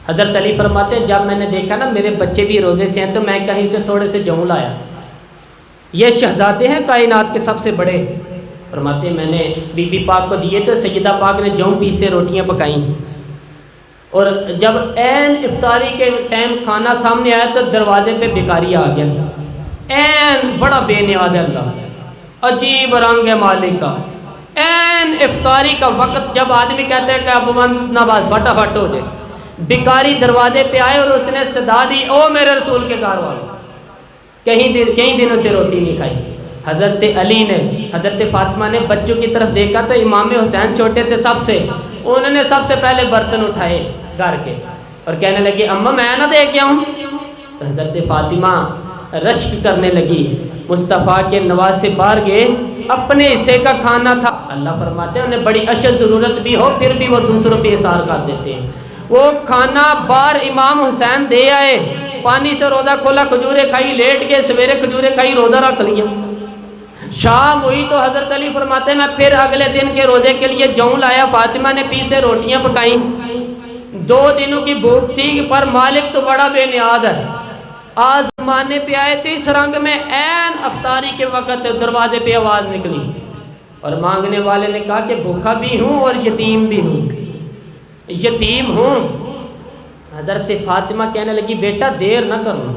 حضرت علی فرماتے ہیں جب میں نے دیکھا نا میرے بچے بھی روزے سے ہیں تو میں کہیں سے تھوڑے سے جوں لایا، یہ شہزادے ہیں کائنات کے سب سے بڑے، فرماتے ہیں میں نے بی بی پاک کو دیے تو سیدہ پاک نے جوں پیسے روٹیاں پکائیں، اور جب عین افطاری کے ٹائم کھانا سامنے آیا تو دروازے پہ بھکاری آ گیا، عین بڑا بے نیاز ہے اللہ، عجیب رنگ ہے مالک کا، عین افطاری کا وقت جب آدمی کہتے ہیں کہ اب نواز فٹافٹ ہو جائے، بھکاری دروازے پہ آئے اور اس نے صدا دی، او میرے رسول کے گھر والے، کئی دنوں سے روٹی نہیں کھائی۔ حضرت علی نے، حضرت فاطمہ نے بچوں کی طرف دیکھا تو امام حسین چھوٹے تھے سب سے، انہوں نے سب سے پہلے برتن اٹھائے گھر کے اور کہنے لگے اماں میں نہ دے کے آؤں؟ تو حضرت فاطمہ رشک کرنے لگی، مصطفیٰ کے نواسے بار گئے، اپنے حصے کا کھانا تھا۔ اللہ فرماتے ہیں انہیں بڑی اشد ضرورت بھی ہو پھر بھی وہ دوسروں پہ اثار کر دیتے ہیں۔ وہ کھانا بار امام حسین دے آئے، پانی سے روزہ کھولا، کھجوریں کھائی، لیٹ گئے، سویرے کھجوریں کھائی، روزہ رکھ لیا۔ شام ہوئی تو حضرت علی فرماتے ہیں میں پھر اگلے دن کے روزے کے لیے جوں لایا، فاطمہ نے پیسے روٹیاں پکائیں، 2 دنوں کی بھوک تھی پر مالک تو بڑا بے نیاز ہے۔ آزمانے پہ آئے تو اس رنگ میں عین افطاری کے وقت دروازے پہ آواز نکلی اور مانگنے والے نے کہا کہ بھوکا بھی ہوں اور یتیم بھی ہوں، یتیم ہوں۔ حضرت فاطمہ کہنے لگی بیٹا دیر نہ کرنا،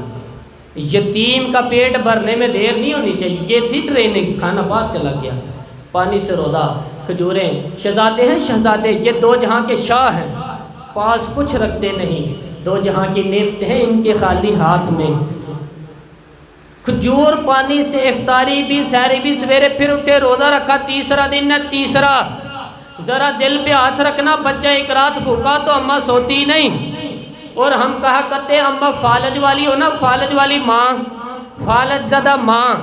یتیم کا پیٹ بھرنے میں دیر نہیں ہونی چاہیے، یہ تھی ٹریننگ۔ کھانا باہر چلا گیا، پانی سے روزہ، کھجوریں، شہزادے ہیں شہزادے، یہ 2 جہاں کے شاہ ہیں، پاس کچھ رکھتے نہیں، 2 جہاں کی نعمت ہیں ان کے خالی ہاتھ میں۔ کھجور پانی سے افطاری بھی، سحری بھی، سویرے پھر اٹھے، روزہ رکھا، تیسرا دن ہے، تیسرا ذرا دل پہ ہاتھ رکھنا، بچہ ایک رات بھوکا تو اماں سوتی نہیں، اور ہم کہا کرتے ہیں اماں فالج والی ہو نا، فالج والی ماں، فالج زدہ ماں،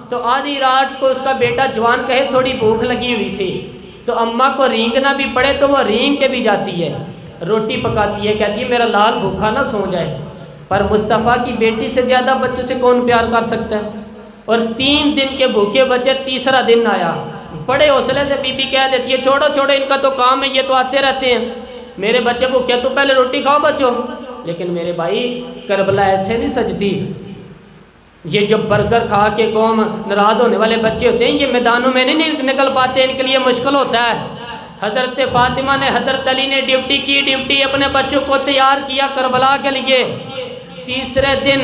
تو آدھی رات کو اس کا بیٹا جوان کہے تھوڑی بھوک لگی ہوئی تھی تو اماں کو رینگنا بھی پڑے تو وہ رینگ کے بھی جاتی ہے، روٹی پکاتی ہے، کہتی ہے میرا لال بھوکا نہ سو جائے۔ پر مصطفیٰ کی بیٹی سے زیادہ بچوں سے کون پیار کر سکتا ہے؟ اور 3 دن کے بھوکے بچے، تیسرا دن آیا، بڑے حوصلے سے بی بی کہہ دیتی ہے چھوڑو چھوڑو ان کا تو کام ہے، یہ تو آتے رہتے ہیں، میرے بچے کو کیا تو پہلے روٹی کھاؤ بچوں۔ لیکن میرے بھائی کربلا ایسے نہیں سجتی، یہ جو برگر کھا کے قوم ناراض ہونے والے بچے ہوتے ہیں یہ میدانوں میں نہیں نکل پاتے، ان کے لیے مشکل ہوتا ہے۔ حضرت فاطمہ نے، حضرت علی نے ڈیوٹی کی، ڈیوٹی اپنے بچوں کو تیار کیا کربلا کے لیے۔ تیسرے دن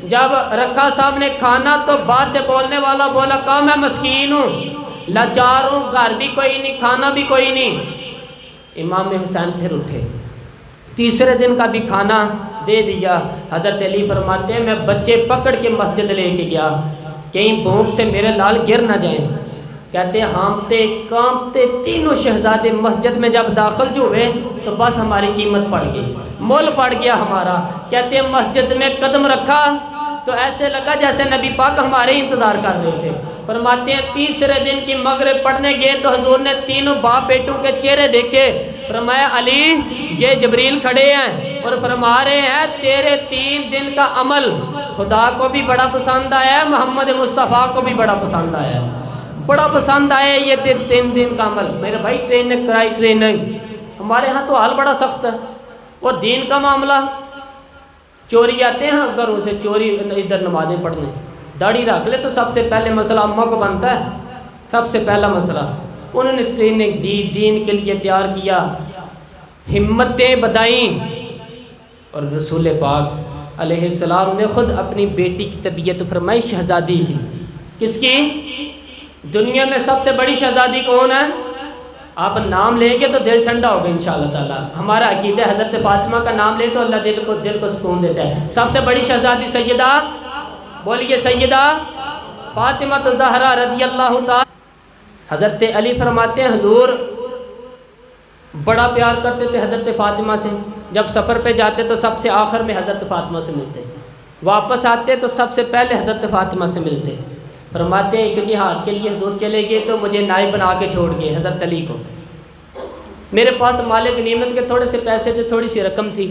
جب رکھا صاحب نے کھانا تو باہر سے بولنے والا بولا کہا میں مسکین ہوں، لاچار ہوں، گھر بھی کوئی نہیں، کھانا بھی کوئی نہیں۔ امام حسین پھر اٹھے، تیسرے دن کا بھی کھانا دے دیا۔ حضرت علی فرماتے ہیں میں بچے پکڑ کے مسجد لے کے گیا، کہیں بھوک سے میرے لال گر نہ جائیں۔ کہتے ہیں ہامتے کانپتے تینوں شہزادے مسجد میں جب داخل جو ہوئے تو بس ہماری قیمت پڑ گئی، مول پڑ گیا ہمارا۔ کہتے ہیں مسجد میں قدم رکھا تو ایسے لگا جیسے نبی پاک ہمارے انتظار کر رہے تھے۔ فرماتے ہیں تیسرے دن کی مغرب پڑھنے گئے تو حضور نے تینوں باپ بیٹوں کے چہرے دیکھے، فرمایا علی یہ جبریل کھڑے ہیں اور فرما رہے ہیں تیرے 3 دن کا عمل خدا کو بھی بڑا پسند آیا ہے، محمد مصطفیٰ کو بھی بڑا پسند آیا ہے، بڑا پسند آیا یہ 3 دن کا عمل۔ میرے بھائی ٹریننگ کرائی ٹریننگ، ہمارے ہاں تو حال بڑا سخت ہے۔ اور دین کا معاملہ، چوری آتے ہیں گھروں سے، چوری ادھر نمازیں پڑھنے، داڑھی رکھ لے تو سب سے پہلے مسئلہ اماں کو بنتا ہے، سب سے پہلا مسئلہ۔ انہوں نے ٹریننگ دی، دین کے لیے تیار کیا، ہمتیں بدائیں، اور رسول پاک علیہ السلام نے خود اپنی بیٹی کی طبیعت فرمائی، شہزادی تھی۔ کس کی؟ دنیا میں سب سے بڑی شہزادی کون ہے؟ آپ نام لیں گے تو دل ٹھنڈا ہوگا انشاءاللہ تعالی۔ ہمارا عقیدہ حضرت فاطمہ کا نام لیں تو اللہ دل کو سکون دیتا ہے۔ سب سے بڑی شہزادی سیدہ، بولیے سیدہ فاطمہ الزہرا رضی اللہ تعالی۔ حضرت علی فرماتے ہیں حضور بڑا پیار کرتے تھے حضرت فاطمہ سے، جب سفر پہ جاتے تو سب سے آخر میں حضرت فاطمہ سے ملتے، واپس آتے تو سب سے پہلے حضرت فاطمہ سے ملتے۔ فرماتے ہیں کہ جہاد کے لیے حضور چلے گئے تو مجھے نائب بنا کے چھوڑ گئے حضرت علی کو۔ میرے پاس مال غنیمت کے تھوڑے سے پیسے تھے، تھوڑی سی رقم تھی،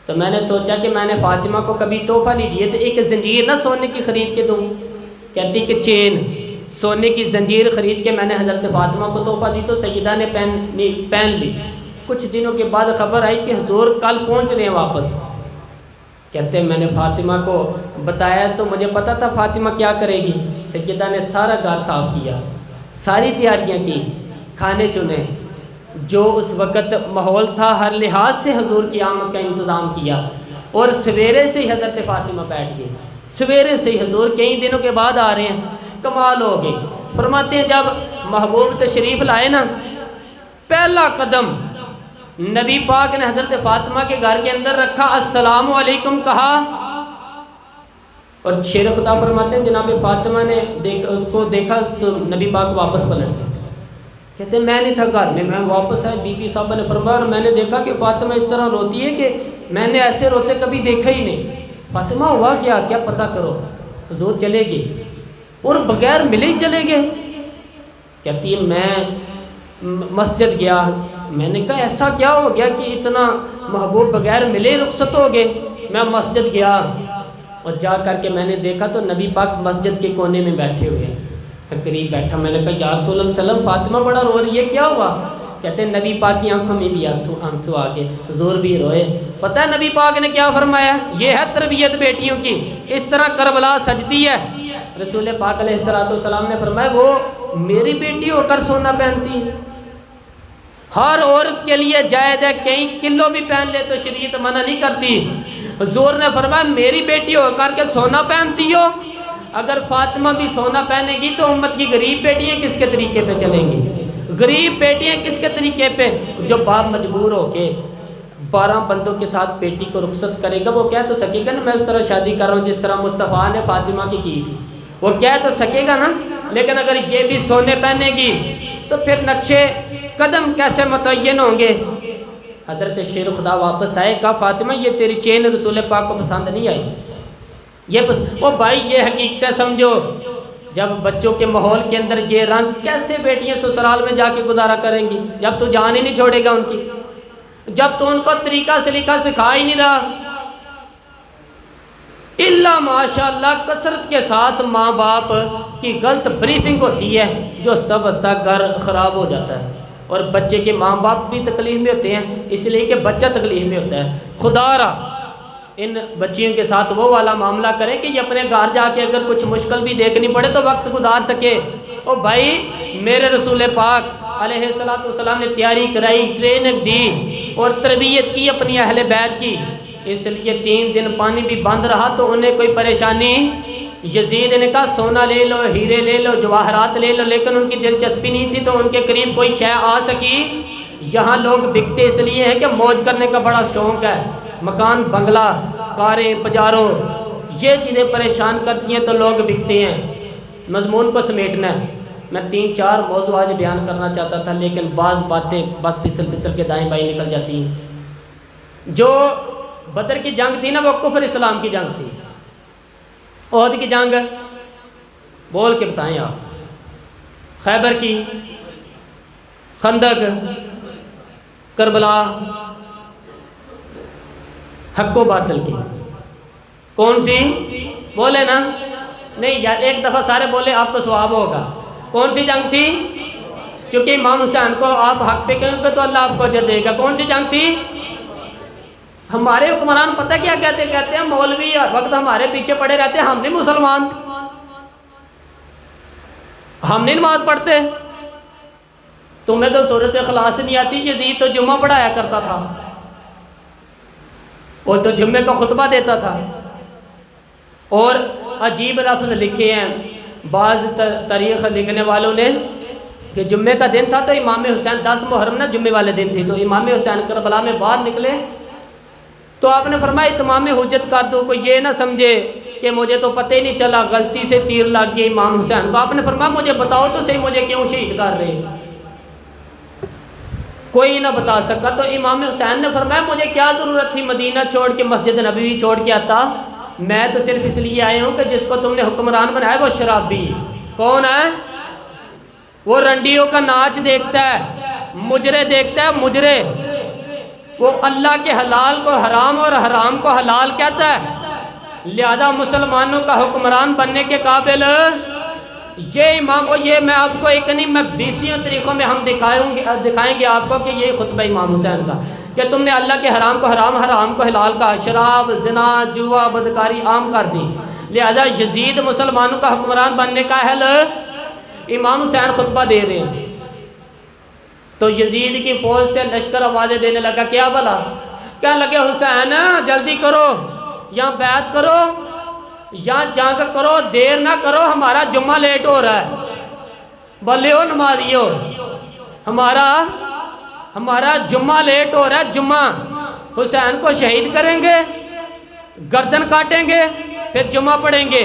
تو میں نے سوچا کہ میں نے فاطمہ کو کبھی تحفہ نہیں دیے تو ایک زنجیر نہ سونے کی خرید کے دوں۔ کہتی کہ چین سونے کی زنجیر خرید کے میں نے حضرت فاطمہ کو تحفہ دی تو سیدہ نے پہن لی۔ کچھ دنوں کے بعد خبر آئی کہ حضور کل پہنچ رہے ہیں واپس۔ کہتے ہیں میں نے فاطمہ کو بتایا تو مجھے پتا تھا فاطمہ کیا کرے گی۔ سیدہ نے سارا گھر صاف کیا، ساری تیاریاں کی، کھانے چنے، جو اس وقت ماحول تھا ہر لحاظ سے حضور کی آمد کا انتظام کیا، اور سویرے سے ہی حضرت فاطمہ بیٹھ گئی، سویرے سے ہی حضور کئی دنوں کے بعد آ رہے ہیں، کمال ہو گئی۔ فرماتے ہیں جب محبوب تشریف لائے نا، پہلا قدم نبی پاک نے حضرت فاطمہ کے گھر کے اندر رکھا، السلام علیکم کہا، اور شیر خدا فرماتے ہیں جناب فاطمہ نے اس کو دیکھا تو نبی پاک واپس پلٹ گئے۔ کہتے ہیں میں نہیں تھا گھر میں واپس آئے، بی بی صاحبہ نے فرمایا اور میں نے دیکھا کہ فاطمہ اس طرح روتی ہے کہ میں نے ایسے روتے کبھی دیکھا ہی نہیں۔ فاطمہ ہوا کیا پتہ کرو۔ حضور چلے گئے اور بغیر ملے ہی چلے گئے۔ کہتی ہے میں مسجد گیا، میں نے کہا ایسا کیا ہو گیا کہ اتنا محبوب بغیر ملے رخصت ہو گئے؟ میں مسجد گیا اور جا کر کے میں نے دیکھا تو نبی پاک مسجد کے کونے میں بیٹھے ہوئے ہیں، قریب بیٹھا۔ میں نے کہا یا رسول اللہ صلی اللہ علیہ وسلم فاطمہ بڑا رو رہی ہے، کیا ہوا؟ کہتے ہیں نبی پاک کی آنکھوں میں بھی آنسو آ گئے، حضور بھی روئے۔ پتہ ہے نبی پاک نے کیا فرمایا؟ یہ ہے تربیت بیٹیوں کی، اس طرح کربلا سجتی ہے۔ رسول پاک علیہ السلام نے فرمایا وہ میری بیٹی ہو کر سونا پہنتی ہے، ہر عورت کے لیے جائز ہے، کئی کلو بھی پہن لے تو شریعت منع نہیں کرتی۔ حضور نے فرمایا میری بیٹی ہو کر کے سونا پہنتی ہو، اگر فاطمہ بھی سونا پہنے گی تو امت کی غریب بیٹیاں کس کے طریقے پہ چلیں گی؟ غریب بیٹیاں کس کے طریقے پہ؟ جو باپ مجبور ہو کے 12 بندوں کے ساتھ بیٹی کو رخصت کرے گا وہ کہہ تو سکے گا نا میں اس طرح شادی کر رہا ہوں جس طرح مصطفیٰ نے فاطمہ کی تھی، وہ کہہ تو سکے گا نا۔ لیکن اگر یہ بھی سونے پہنے گی تو پھر نقشے قدم کیسے متعین ہوں گے؟ حضرت شیر خدا واپس آئے، کہا فاطمہ یہ تیری چین رسول پاک کو پسند نہیں آئی، وہ بھائی یہ حقیقتیں سمجھو، جب بچوں کے ماحول کے اندر یہ رنگ، کیسے بیٹیاں سسرال میں جا کے گزارا کریں گی جب تو جان ہی نہیں چھوڑے گا ان کی، جب تو ان کو طریقہ سلیقہ سکھا ہی نہیں رہا۔ اللہ ماشاءاللہ کثرت کے ساتھ ماں باپ کی غلط بریفنگ ہوتی ہے جو ہستا بستا گھر خراب ہو جاتا ہے، اور بچے کے ماں باپ بھی تکلیف میں ہوتے ہیں اس لیے کہ بچہ تکلیف میں ہوتا ہے۔ خدا را ان بچیوں کے ساتھ وہ والا معاملہ کریں کہ یہ اپنے گھر جا کے اگر کچھ مشکل بھی دیکھنی پڑے تو وقت گزار سکے۔ او بھائی میرے رسول پاک علیہ السلام نے تیاری کرائی، ٹریننگ دی اور تربیت کی اپنی اہل بیت کی، اس لیے 3 دن پانی بھی بند رہا تو انہیں کوئی پریشانی۔ یزید نے کہا سونا لے لو، ہیرے لے لو، جواہرات لے لو، لیکن ان کی دلچسپی نہیں تھی تو ان کے قریب کوئی شے آ سکی یہاں لوگ بکتے اس لیے ہیں کہ موج کرنے کا بڑا شوق ہے، مکان بنگلہ کاریں پجاروں یہ چیزیں پریشان کرتی ہیں تو لوگ بکتے ہیں۔ مضمون کو سمیٹنا ہے، میں 3-4 موضوع آج بیان کرنا چاہتا تھا لیکن بعض باتیں بس پھسل کے دائیں بائیں نکل جاتی ہیں۔ جو بدر کی جنگ تھی نا وہ کفر اسلام کی جنگ تھی۔ احد کی جنگ بول کے بتائیں آپ، خیبر کی، خندق، کربلا، حق و باطل کی، کون سی بولے نا؟ نہیں یار ایک دفعہ سارے بولے آپ کو ثواب ہوگا۔ کون سی جنگ تھی؟ چونکہ امام حسین کو آپ حق پہ کہیں گے تو اللہ آپ کو اجر دے گا۔ کون سی جنگ تھی؟ ہمارے حکمران پتہ کیا کہتے ہیں مولوی ہر وقت ہمارے پیچھے پڑے رہتے ہیں، ہم نہیں مسلمان، ہم نہیں نماز پڑھتے، تمہیں تو سورۃ اخلاص نہیں آتی۔ یزید تو جمعہ پڑھایا کرتا تھا، وہ تو جمعے کا خطبہ دیتا تھا۔ اور عجیب لفظ لکھے ہیں بعض تاریخ لکھنے والوں نے کہ جمعے کا دن تھا تو امام حسین 10 محرم نہ جمعے والے دن تھی، تو امام حسین کربلا میں باہر نکلے تو آپ نے فرمایا اتمام حجت کر دو، کوئی یہ نہ سمجھے کہ مجھے تو پتہ ہی نہیں چلا غلطی سے تیر لگ گئی امام حسین کو۔ آپ نے فرمایا مجھے بتاؤ تو صحیح مجھے کیوں شہید کر رہے؟ کوئی نہ بتا سکا۔ تو امام حسین نے فرمایا مجھے کیا ضرورت تھی مدینہ چھوڑ کے مسجد نبوی چھوڑ کے آتا، میں تو صرف اس لیے آیا ہوں کہ جس کو تم نے حکمران بنایا وہ شرابی ہے۔ کون ہے وہ؟ رنڈیوں کا ناچ دیکھتا ہے، مجرے دیکھتا ہے، مجرے وہ اللہ کے حلال کو حرام اور حرام کو حلال کہتا ہے، لہذا مسلمانوں کا حکمران بننے کے قابل یہ امام کو، یہ میں آپ کو ایک نہیں میں 20 طریقوں میں ہم دکھائیں گے آپ کو کہ یہ خطبہ امام حسین کا کہ تم نے اللہ کے حرام کو حرام، حرام کو حلال کہا، شراب، زنا، جوا، بدکاری عام کر دی، لہذا یزید مسلمانوں کا حکمران بننے کا اہل، امام حسین خطبہ دے رہے ہیں۔ تو یزید کی فوج سے لشکر آوازیں دینے لگا، کیا بلا؟ کہنے لگے حسین جلدی کرو، یا بیعت کرو یا جنگ کرو، دیر نہ کرو، ہمارا جمعہ لیٹ ہو رہا ہے، بلیو نمازیو، ہمارا جمعہ لیٹ ہو رہا ہے، جمعہ حسین کو شہید کریں گے، گردن کاٹیں گے، پھر جمعہ پڑھیں گے،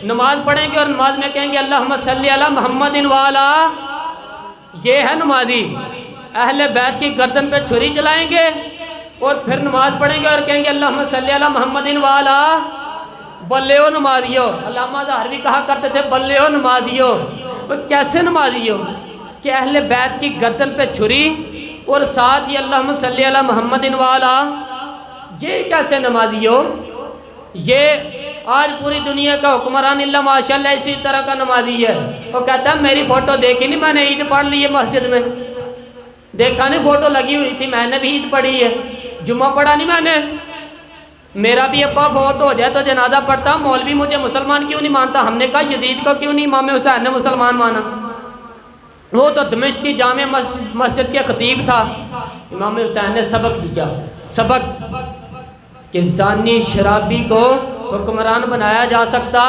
نماز پڑھیں گے اور نماز میں کہیں گے اللہم صلی علی محمد وعلی، یہ ہے نمازی۔ اہل بیت کی گردن پہ چھری چلائیں گے اور پھر نماز پڑھیں گے اور کہیں گے اللہم صلی علی محمد وعلی، بلیو نمازیو۔ علامہ ظاہروی کہا کرتے تھے بلیو نمازیو، وہ کیسے نمازیو کہ اہل بیت کی گردن پہ چھری اور ساتھ ہی اللہم صلی علی محمد وعلی، یہ کیسے نمازیو؟ یہ آج پوری دنیا کا حکمران اللہ ماشاءاللہ اسی طرح کا نمازی ہے۔ وہ کہتا ہے میری فوٹو دیکھی نہیں، میں نے عید پڑھ لی ہے مسجد میں، دیکھا نہیں فوٹو لگی ہوئی تھی، میں نے بھی عید پڑھی ہے، جمعہ پڑھا نہیں میں نے، میرا بھی ابا فوت ہو جائے تو جنازہ پڑھتا، مولوی مجھے مسلمان کیوں نہیں مانتا؟ ہم نے کہا یزید کو کیوں نہیں امام حسین نے مسلمان مانا؟ وہ تو دمشق کی جامع مسجد کے خطیب تھا۔ امام حسین نے سبق دیا، سبق کہ زانی شرابی کو حکمران بنایا جا سکتا،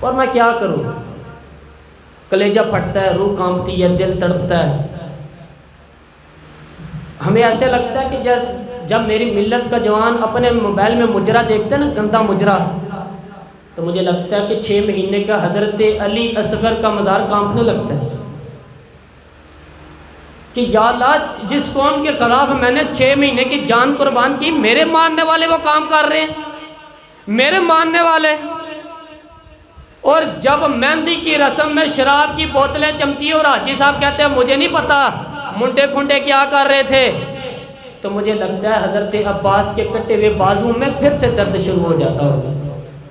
اور میں کیا کروں؟ کلیجہ پھٹتا ہے، روح کانپتی ہے، دل تڑپتا ہے۔ ہمیں ایسے لگتا ہے کہ جب میری ملت کا جوان اپنے موبائل میں مجرا دیکھتا ہے نا، گندا مجرا، تو مجھے لگتا ہے کہ 6 مہینے کا حضرت علی اصغر کا مدار کانپنے لگتا ہے کہ یا اللہ جس قوم کے خلاف میں نے 6 مہینے کی جان قربان کی، میرے ماننے والے وہ کام کر رہے ہیں، میرے ماننے والے۔ اور جب مہندی کی رسم میں شراب کی بوتلیں چمکی اور حاجی صاحب کہتے ہیں مجھے نہیں پتا منڈے پھنڈے کیا کر رہے تھے، تو مجھے لگتا ہے حضرت عباس کے کٹے ہوئے بازو میں پھر سے درد شروع ہو جاتا ہوگا،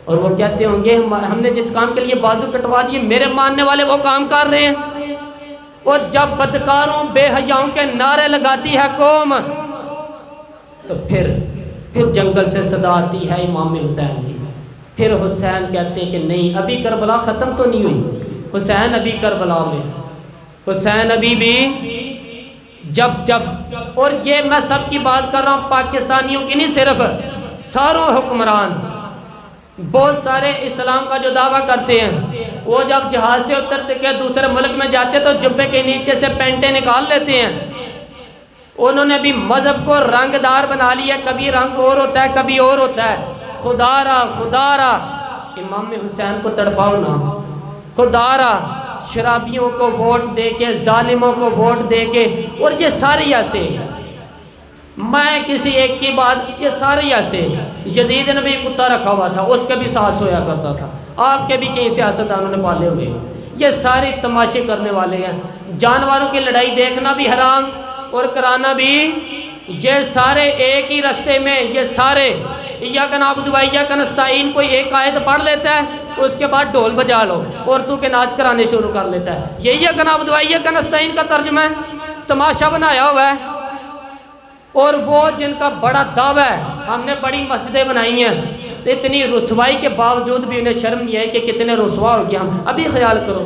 اور وہ کہتے ہوں گے ہم نے جس کام کے لیے بازو کٹوا دیے، میرے ماننے والے وہ کام کر رہے ہیں۔ اور جب بدکاروں بے حیاؤں کے نعرے لگاتی ہے قوم، تو پھر جنگل سے صدا آتی ہے امام حسین کی، پھر حسین کہتے ہیں کہ نہیں ابھی کربلا ختم تو نہیں ہوئی، حسین ابھی کربلا میں، حسین ابھی بھی جب اور یہ میں سب کی بات کر رہا ہوں، پاکستانیوں کی نہیں، صرف ساروں حکمران بہت سارے اسلام کا جو دعویٰ کرتے ہیں وہ جب جہاز سے اترتے کہ دوسرے ملک میں جاتے تو جبے کے نیچے سے پینٹیں نکال لیتے ہیں. انہوں نے بھی مذہب کو رنگ دار بنا لیا، کبھی رنگ اور ہوتا ہے کبھی اور ہوتا ہے. خدا را امام حسین کو تڑپاؤ نا، خدا را شرابیوں کو ووٹ دے کے، ظالموں کو ووٹ دے کے، اور یہ ساری ایسے، میں کسی ایک کی بات، یہ ساری ایسے. یزید نے بھی کتا رکھا ہوا تھا، اس کے بھی ساتھ سویا کرتا تھا، آپ کے بھی کئی سیاستدانوں نے پالے ہوئے. یہ سارے تماشے کرنے والے ہیں. جانوروں کی لڑائی دیکھنا بھی حرام اور کرانا بھی. یہ سارے ایک ہی رستے میں، یہ سارے ایاک نعبد و ایاک نستعین کوئی ایک آیت پڑھ لیتا ہے، اس کے بعد ڈھول بجا لو، عورتوں کے ناچ کرانے شروع کر لیتا ہے. یہ ایاک نعبد و ایاک نستعین کا ترجمہ ہے، تماشا بنایا ہوا ہے. اور وہ جن کا بڑا دعویٰ ہے ہم نے بڑی مسجدیں بنائی ہیں، اتنی رسوائی کے باوجود بھی انہیں شرم یہ ہے کہ کتنے رسوا ہو گیا. ہم ابھی خیال کرو،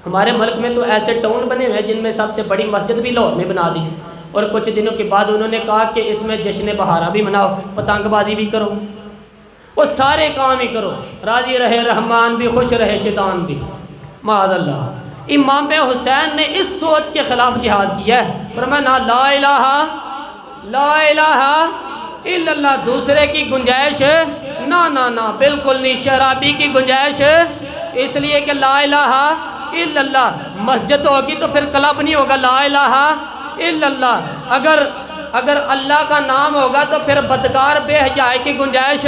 ہمارے ملک میں تو ایسے ٹاؤن بنے ہوئے ہیں جن میں سب سے بڑی مسجد بھی لاہور میں بنا دی، اور کچھ دنوں کے بعد انہوں نے کہا کہ اس میں جشن بہارا بھی مناؤ، پتنگ بازی بھی کرو، وہ سارے کام ہی کرو، راضی رہے رحمان بھی، خوش رہے شیطان بھی. معاذ اللہ. امام حسین نے اس سوچ کے خلاف جہاد کیا ہے. فرمایا لا الہ الا اللہ، دوسرے کی گنجائش نہ بالکل نہیں. شرابی کی گنجائش اس لیے کہ لا الہ الا اللہ. مسجد ہوگی تو پھر کلب نہیں ہوگا. لا الہ الا اللہ. اگر اللہ کا نام ہوگا تو پھر بدکار بے حیائی کی گنجائش،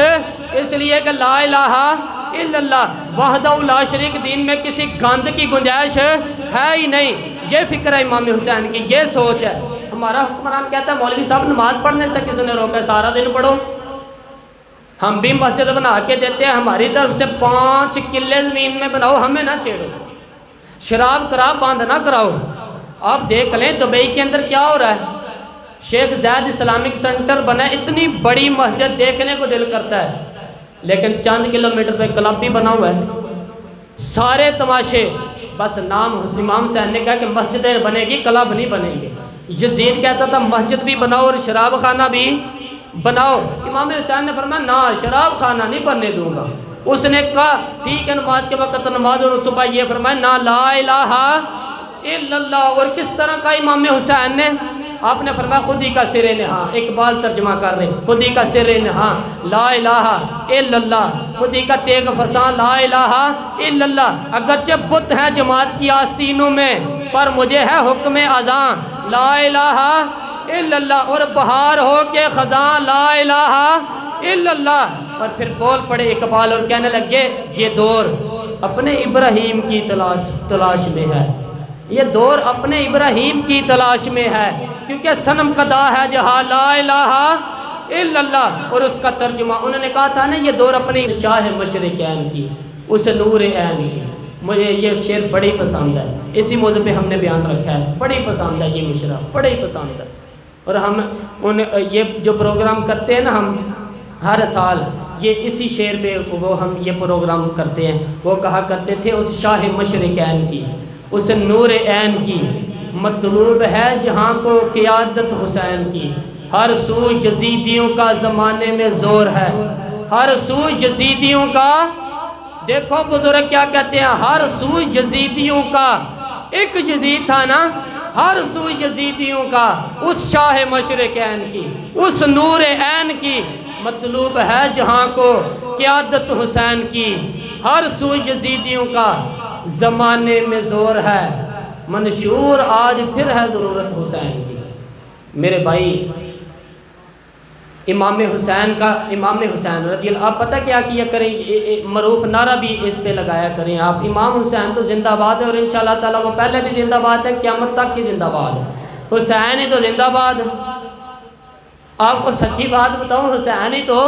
اس لیے کہ لا الہ الا اللہ وحدہ لا شریک دین میں کسی گند کی گنجائش ہے ہی نہیں. یہ فکر ہے امام حسین کی، یہ سوچ ہے. ہمارا حکمران کہتا ہے مولوی صاحب نماز پڑھنے سے کس نے روکا ہے، سارا دن پڑھو. ہم بھی مسجد بنا کے دیتے ہیں، ہماری طرف سے 5 کلے زمین میں بناؤ، ہمیں نہ چھیڑو. شراب کراب بند نہ کراؤ. آپ دیکھ لیں دبئی کے اندر کیا ہو رہا ہے. شیخ زید اسلامک سینٹر بنا ہے، اتنی بڑی مسجد دیکھنے کو دل کرتا ہے، لیکن چند کلومیٹر پہ کلب بھی بنا ہوا ہے. سارے تماشے، بس نام امام حسین نے کہا کہ مسجدیں بنے گی کلب نہیں بنیں گے. یزید کہتا تھا مسجد بھی بناؤ اور شراب خانہ بھی بناؤ. امام حسین نے فرمایا نہ، شراب خانہ نہیں بننے دوں گا. اس نے کہا ٹھیک ہے نماز کے وقت نماز، اور صبح یہ فرمایا نہ لا الہ الا اللہ. اور کس طرح کا امام حسین نے، آپ نے فرمایا خود ہی کا سر نہاں، اقبال ترجمہ کر رہے، خود ہی کا سر نہاں لا الہ الا اللہ، خود ہی کا تیغ فساں لا الہ الا اللہ. اگرچہ بت ہیں جماعت کی آستینوں میں، پر مجھے ہے حکم اذاں لا الہ الا اللہ. اور بہار ہو کے خزاں لا الہ الا اللہ. اور پھر بول پڑے اقبال اور کہنے لگے یہ دور اپنے ابراہیم کی تلاش میں ہے، یہ دور اپنے ابراہیم کی تلاش میں ہے، کیونکہ صنم قدا ہے جہاں لا الہ الا اللہ. اور اس کا ترجمہ انہوں نے کہا تھا نا یہ دور اپنی شاہ مشرقین کی، اس نور عین کی. مجھے یہ شعر بڑی پسند ہے، اسی موضوع پہ ہم نے بیان رکھا ہے. بڑی پسند ہے یہ مشرا، بڑی پسند ہے. اور ہم یہ جو پروگرام کرتے ہیں نا، ہم ہر سال یہ اسی شعر پہ وہ ہم یہ پروگرام کرتے ہیں. وہ کہا کرتے تھے اس شاہ مشرقین کی، اس نور عین کی مطلوب ہے جہاں کو قیادت حسین کی. ہر سو یزیدیوں کا زمانے میں زور ہے، ہر سو یزیدیوں کا. دیکھو بزرگ کیا کہتے ہیں، ہر سو یزیدیوں کا. ایک یزید تھا نا، ہر سو یزیدیوں کا، اس شاہ مشرقین کی، اس نور عین کی مطلوب ہے جہاں کو قیادت حسین کی. ہر سو یزیدیوں کا زمانے میں زور ہے، منشور آج پھر ہے ضرورت حسین کی. میرے بھائی امام حسین رضی اللہ، آپ پتہ کیا کیا کریں، معروف نعرہ بھی اس پہ لگایا کریں آپ، امام حسین تو زندہ باد ہے، اور انشاءاللہ تعالیٰ وہ پہلے بھی زندہ باد ہے، قیامت تک کی زندہ باد ہے. حسین ہی تو زندہ باد. آپ کو سچی بات بتاؤں، حسین ہی تو.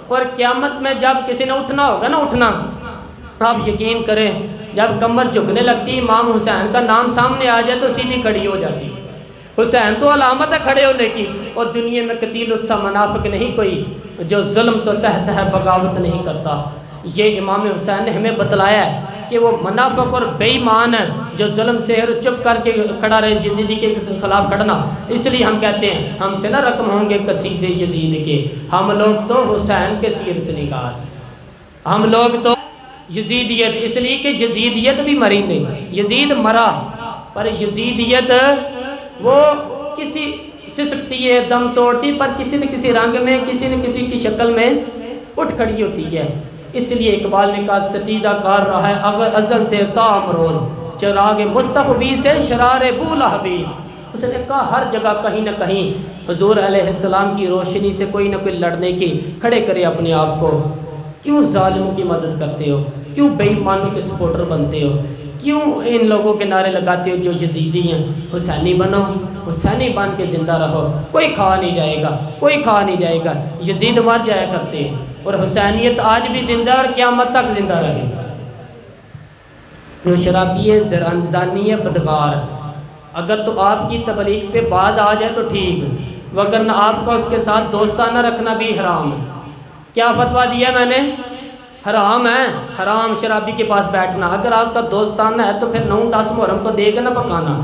اور قیامت میں جب کسی نے اٹھنا ہوگا نا، اٹھنا، آپ یقین کریں جب کمر جھکنے لگتی امام حسین کا نام سامنے آ جائے تو سیدھی کھڑی ہو جاتی. حسین تو علامت ہے کھڑے ہونے کی. اور دنیا میں قتیل السا منافق نہیں کوئی جو ظلم تو سہتا ہے بغاوت نہیں کرتا. یہ امام حسین نے ہمیں بتلایا ہے کہ وہ منافق اور بے ایمان ہے جو ظلم سے چپ کر کے کھڑا رہے، یزیدی کے خلاف کھڑنا. اس لیے ہم کہتے ہیں ہم سے نہ رقم ہوں گے قصیدے یزید کے، ہم لوگ تو حسین کے سیرت نگار. ہم لوگ تو یزیدیت، اس لیے کہ یزیدیت بھی مری نہیں، یزید مرا، پر یزیدیت وہ کسی سسکتی ہے، دم توڑتی، پر کسی نہ کسی رنگ میں، کسی نہ کسی کی شکل میں اٹھ کھڑی ہوتی ہے۔ اس لیے اقبال نے کہا ستیدہ کار رہا ہے اگر ازل سے تا امروز، چراغ مستقبی سے شرار بولا حبیز۔ اس نے کہا ہر جگہ کہیں نہ کہیں حضور علیہ السلام کی روشنی سے کوئی نہ کوئی لڑنے کی کھڑے کرے اپنے آپ کو۔ کیوں ظالموں کی مدد کرتے ہو؟ کیوں بے ایمانوں کے سپورٹر بنتے ہو؟ کیوں ان لوگوں کے نعرے لگاتے ہو جو یزیدی ہیں؟ حسینی بنو، حسینی بن کے زندہ رہو، کوئی کھا نہیں جائے گا، کوئی کھا نہیں جائے گا۔ یزید مر جایا کرتے ہیں اور حسینیت آج بھی زندہ اور قیامت تک زندہ رہے گا۔ جو شرابی ہے، زانی ہے، بدکار ہے، اگر تو آپ کی تبلیغ پہ باز آ جائے تو ٹھیک، وگرنہ آپ کا اس کے ساتھ دوستانہ رکھنا بھی حرام ہے۔ کیا فتویٰ دیا میں نے؟ حرام ہے، حرام شرابی کے پاس بیٹھنا۔ اگر آپ کا دوستانہ ہے تو پھر 9-10 محرم کو دے گا نہ پکانا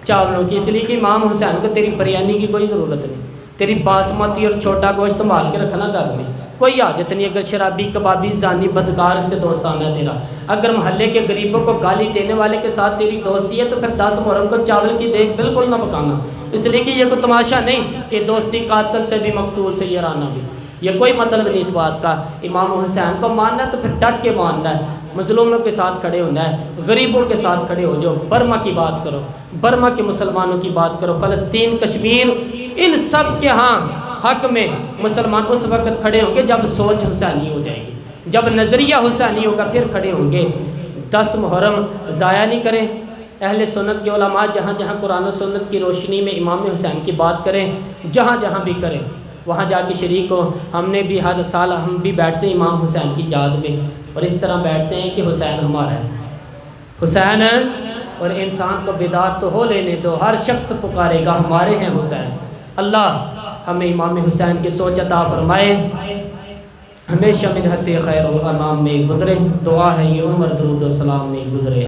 چاولوں کی، اس لیے کہ امام حسین کو تیری بریانی کی کوئی ضرورت نہیں، تیری باسمتی اور چھوٹا گوشت سنبھال کے رکھنا گھر میں، کوئی حاجت نہیں۔ اگر شرابی، کبابی، زانی، بدکار سے دوستانہ ہے تیرا، اگر محلے کے غریبوں کو گالی دینے والے کے ساتھ تیری دوستی ہے تو پھر 10 محرم کو چاول کی دیگ بالکل نہ پکانا، اس لیے کہ یہ کوئی تماشا نہیں کہ دوستی قاتل سے بھی مقتول سے یارانہ بھی، یہ کوئی مطلب نہیں اس بات کا۔ امام حسین کو ماننا ہے تو پھر ڈٹ کے ماننا ہے، مظلوموں کے ساتھ کھڑے ہونا ہے، غریبوں کے ساتھ کھڑے ہو جاؤ، برما کی بات کرو، برما کے مسلمانوں کی بات کرو، فلسطین، کشمیر، ان سب کے ہاں حق میں مسلمان اس وقت کھڑے ہوں گے جب سوچ حسینی ہو جائے گی، جب نظریہ حسینی ہوگا پھر کھڑے ہوں گے۔ 10 محرم ضائع نہیں کریں، اہل سنت کے علماء جہاں جہاں قرآن و سنت کی روشنی میں امام حسین کی بات کریں، جہاں جہاں بھی کریں، وہاں جا کے شریک ہو۔ ہم نے بھی ہر سال ہم بھی بیٹھتے ہیں امام حسین کی یاد میں، اور اس طرح بیٹھتے ہیں کہ حسین ہمارا ہے، حسین ہے، اور انسان کو بیدار تو ہو لینے دو، ہر شخص پکارے گا ہمارے ہیں حسین۔ اللہ ہمیں امام حسین کی سوچ عطا فرمائے، ہمیشہ مدحت خیر الانام میں گزرے، دعا ہے یہ عمر درود و سلام میں گزرے۔